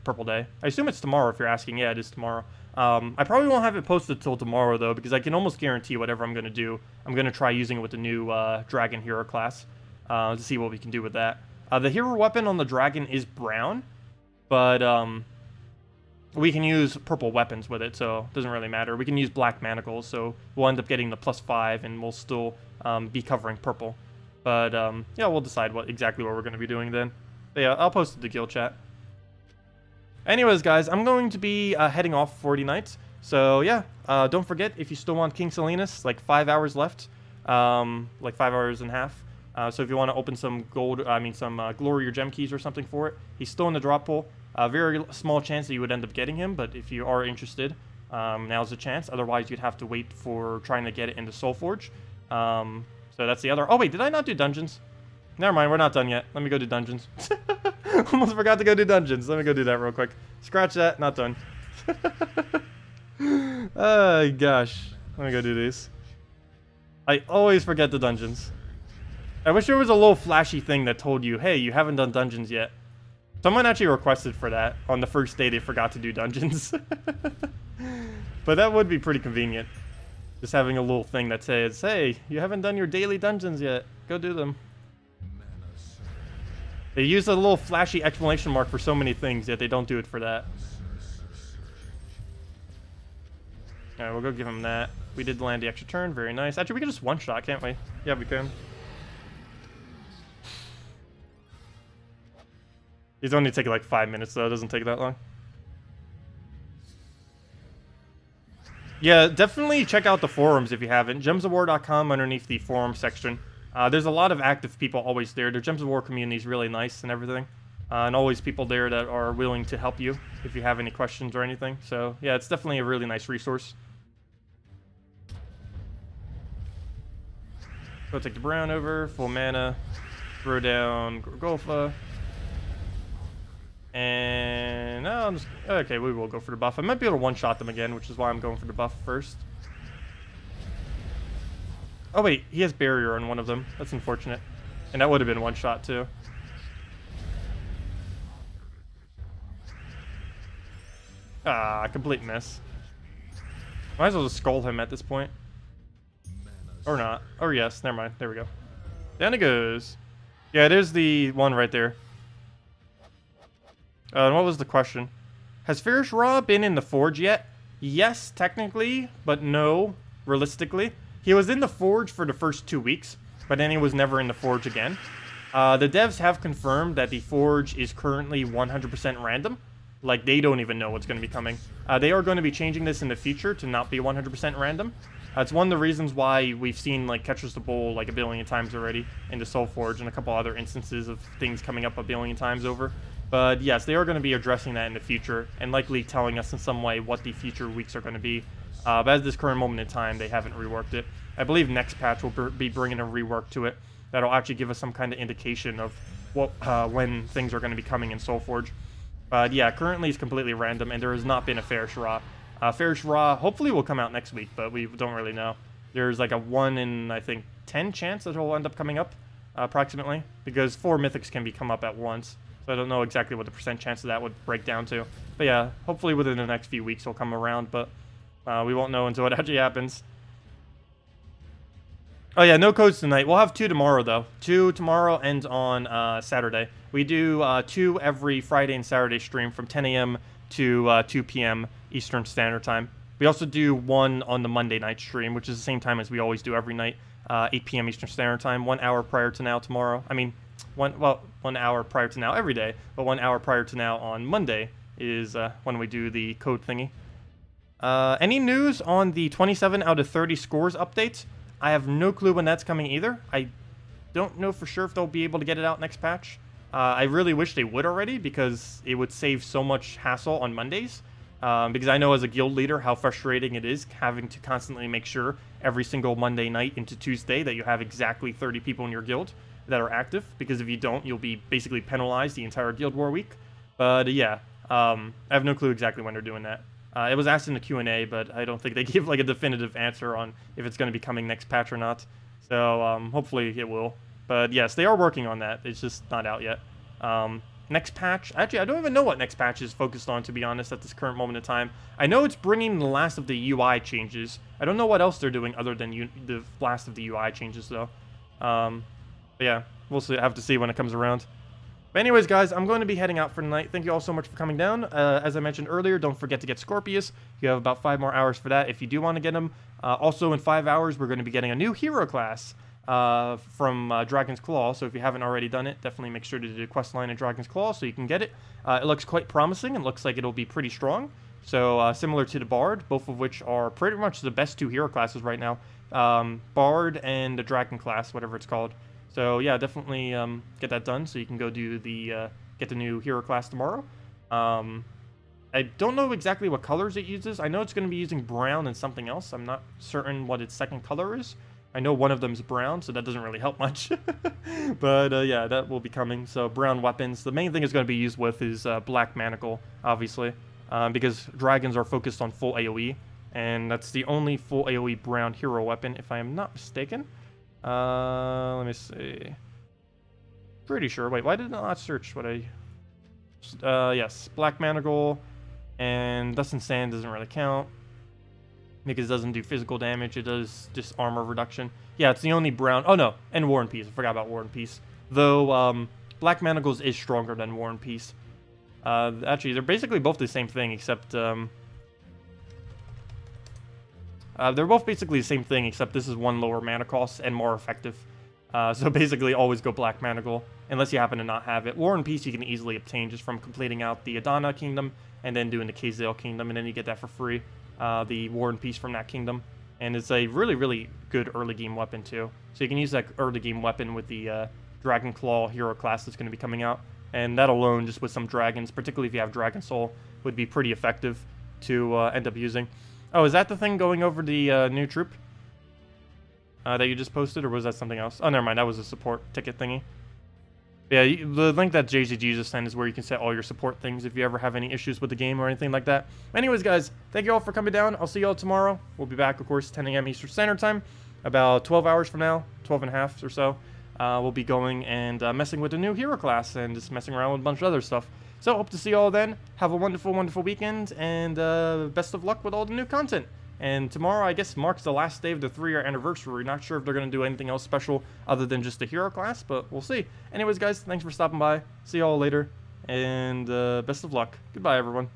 purple day? I assume it's tomorrow if you're asking. Yeah, it is tomorrow. I probably won't have it posted till tomorrow, though, because I can almost guarantee whatever I'm going to do, I'm going to try using it with the new dragon hero class to see what we can do with that. The hero weapon on the dragon is brown, but we can use purple weapons with it, so it doesn't really matter. We can use black manacles, so we'll end up getting the +5, and we'll still be covering purple. But yeah, we'll decide exactly what we're going to be doing then. But yeah, I'll post it to the guild chat. Anyways, guys, I'm going to be heading off for the night. So yeah, don't forget, if you still want King Salinas, like 5 hours left, like 5 hours and a half. So if you want to open some some glory or gem keys or something for it, he's still in the drop pool. Very small chance that you would end up getting him, but if you are interested, now's the chance. Otherwise, you'd have to wait for trying to get it into Soulforge. So that's the other. Oh wait, did I not do dungeons? Never mind, we're not done yet. Let me go do dungeons. Almost forgot to go do dungeons. Let me go do that real quick. Scratch that, not done. Oh gosh, let me go do these. I always forget the dungeons. I wish there was a little flashy thing that told you, hey, you haven't done dungeons yet. Someone actually requested for that on the first day they forgot to do dungeons. But that would be pretty convenient. Just having a little thing that says, hey, you haven't done your daily dungeons yet. Go do them. They use a little flashy exclamation mark for so many things, yet they don't do it for that. Alright, we'll go give him that. We did land the extra turn. Very nice. Actually, we can just one-shot, can't we? Yeah, we can. He's only taking like 5 minutes, though. It doesn't take that long. Yeah, definitely check out the forums if you haven't. gemsofwar.com underneath the forum section. There's a lot of active people always there. The Gems of War community is really nice and everything. And always people there that are willing to help you if you have any questions or anything. So, yeah, it's definitely a really nice resource. Go take the brown over, full mana, throw down Gorgolfa. And no, okay, we will go for the buff. I might be able to one-shot them again, which is why I'm going for the buff first. Oh wait, he has barrier on one of them. That's unfortunate. And that would have been one shot too. Ah, complete miss. Might as well just skull him at this point. Or not. Or yes, never mind. There we go. Down it goes. Yeah, it is the one right there. And what was the question? Has Farish Ra been in the Forge yet? Yes, technically, but no, realistically. He was in the Forge for the first 2 weeks, but then he was never in the Forge again. The devs have confirmed that the Forge is currently 100% random. Like, they don't even know what's going to be coming. They are going to be changing this in the future to not be 100% random. It's one of the reasons why we've seen, like, Catchers the Bull, like, a billion times already in the Soul Forge, and a couple other instances of things coming up a billion times over. But, yes, they are going to be addressing that in the future, and likely telling us in some way what the future weeks are going to be. But at this current moment in time, they haven't reworked it. I believe next patch will be bringing a rework to it that'll actually give us some kind of indication of what when things are going to be coming in Soulforge. But yeah, currently it's completely random, and there has not been a Farish Ra. Farish Ra hopefully will come out next week, but we don't really know. There's like a 1 in, I think, 10 chance that it'll end up coming up, approximately, because 4 mythics can come up at once. So I don't know exactly what the percent chance of that would break down to. But yeah, hopefully within the next few weeks it'll come around, but we won't know until it actually happens. Oh yeah, no codes tonight. We'll have 2 tomorrow, though. 2 tomorrow and on Saturday. We do 2 every Friday and Saturday stream from 10 a.m. to 2 p.m. Eastern Standard Time. We also do 1 on the Monday night stream, which is the same time as we always do every night, 8 p.m. Eastern Standard Time, 1 hour prior to now tomorrow. I mean, 1 hour prior to now every day, but 1 hour prior to now on Monday is when we do the code thingy. Any news on the 27 out of 30 scores updates? I have no clue when that's coming either. I don't know for sure if they'll be able to get it out next patch. I really wish they would already, because it would save so much hassle on Mondays. Because I know as a guild leader how frustrating it is having to constantly make sure every single Monday night into Tuesday that you have exactly 30 people in your guild that are active. Because if you don't, you'll be basically penalized the entire Guild War week. But yeah, I have no clue exactly when they're doing that. It was asked in the Q&A, but I don't think they give like a definitive answer on if it's going to be coming next patch or not. So hopefully it will. But yes, they are working on that. It's just not out yet. Next patch, actually, I don't even know what next patch is focused on, to be honest, at this current moment in time. I know it's bringing the last of the UI changes. I don't know what else they're doing other than the last of the UI changes, though. But yeah, we'll see. I have to see when it comes around. But anyways, guys, I'm going to be heading out for tonight. Thank you all so much for coming down. As I mentioned earlier, don't forget to get Scorpius. You have about 5 more hours for that if you do want to get him. Also, in 5 hours, we're going to be getting a new hero class from Dragon's Claw. So if you haven't already done it, definitely make sure to do the quest line in Dragon's Claw so you can get it. It looks quite promising and looks like it'll be pretty strong. So similar to the Bard, both of which are pretty much the best 2 hero classes right now. Bard and the Dragon class, whatever it's called. So yeah, definitely get that done so you can go do the get the new hero class tomorrow. I don't know exactly what colors it uses. I know it's going to be using brown and something else. I'm not certain what its second color is. I know one of them is brown, so that doesn't really help much. But yeah, that will be coming. So brown weapons. The main thing it's going to be used with is black manacle, obviously, because dragons are focused on full AoE, and that's the only full AoE brown hero weapon, if I am not mistaken. Let me see. Pretty sure. Wait, why did I not search what I... yes, Black Manacle and Dust and Sand doesn't really count because it doesn't do physical damage. It does just armor reduction. Yeah, it's the only brown... Oh, no, and War and Peace. I forgot about War and Peace. Though, Black Manacles is stronger than War and Peace. Actually, they're basically both the same thing, except... they're both basically the same thing, except this is 1 lower mana cost and more effective. So basically, always go Black Manacle, unless you happen to not have it. War and Peace you can easily obtain just from completing out the Adana Kingdom, and then doing the Kazale Kingdom, and then you get that for free. The War and Peace from that kingdom. And it's a really, really good early game weapon, too. So you can use that early game weapon with the Dragon Claw hero class that's going to be coming out. And that alone, just with some dragons, particularly if you have Dragon Soul, would be pretty effective to end up using. Oh, is that the thing going over the new troop that you just posted, or was that something else? Oh, never mind. That was a support ticket thingy. Yeah, the link that JZG just sent is where you can set all your support things if you ever have any issues with the game or anything like that. Anyways, guys, thank you all for coming down. I'll see you all tomorrow. We'll be back, of course, 10 a.m. Eastern Standard Time, about 12 hours from now, 12 and a half or so. We'll be going and messing with the new hero class and just messing around with a bunch of other stuff. So, hope to see you all then. Have a wonderful, wonderful weekend, and best of luck with all the new content. And tomorrow, I guess, marks the last day of the 3-year anniversary. Not sure if they're going to do anything else special other than just the hero class, but we'll see. Anyways, guys, thanks for stopping by. See you all later, and best of luck. Goodbye, everyone.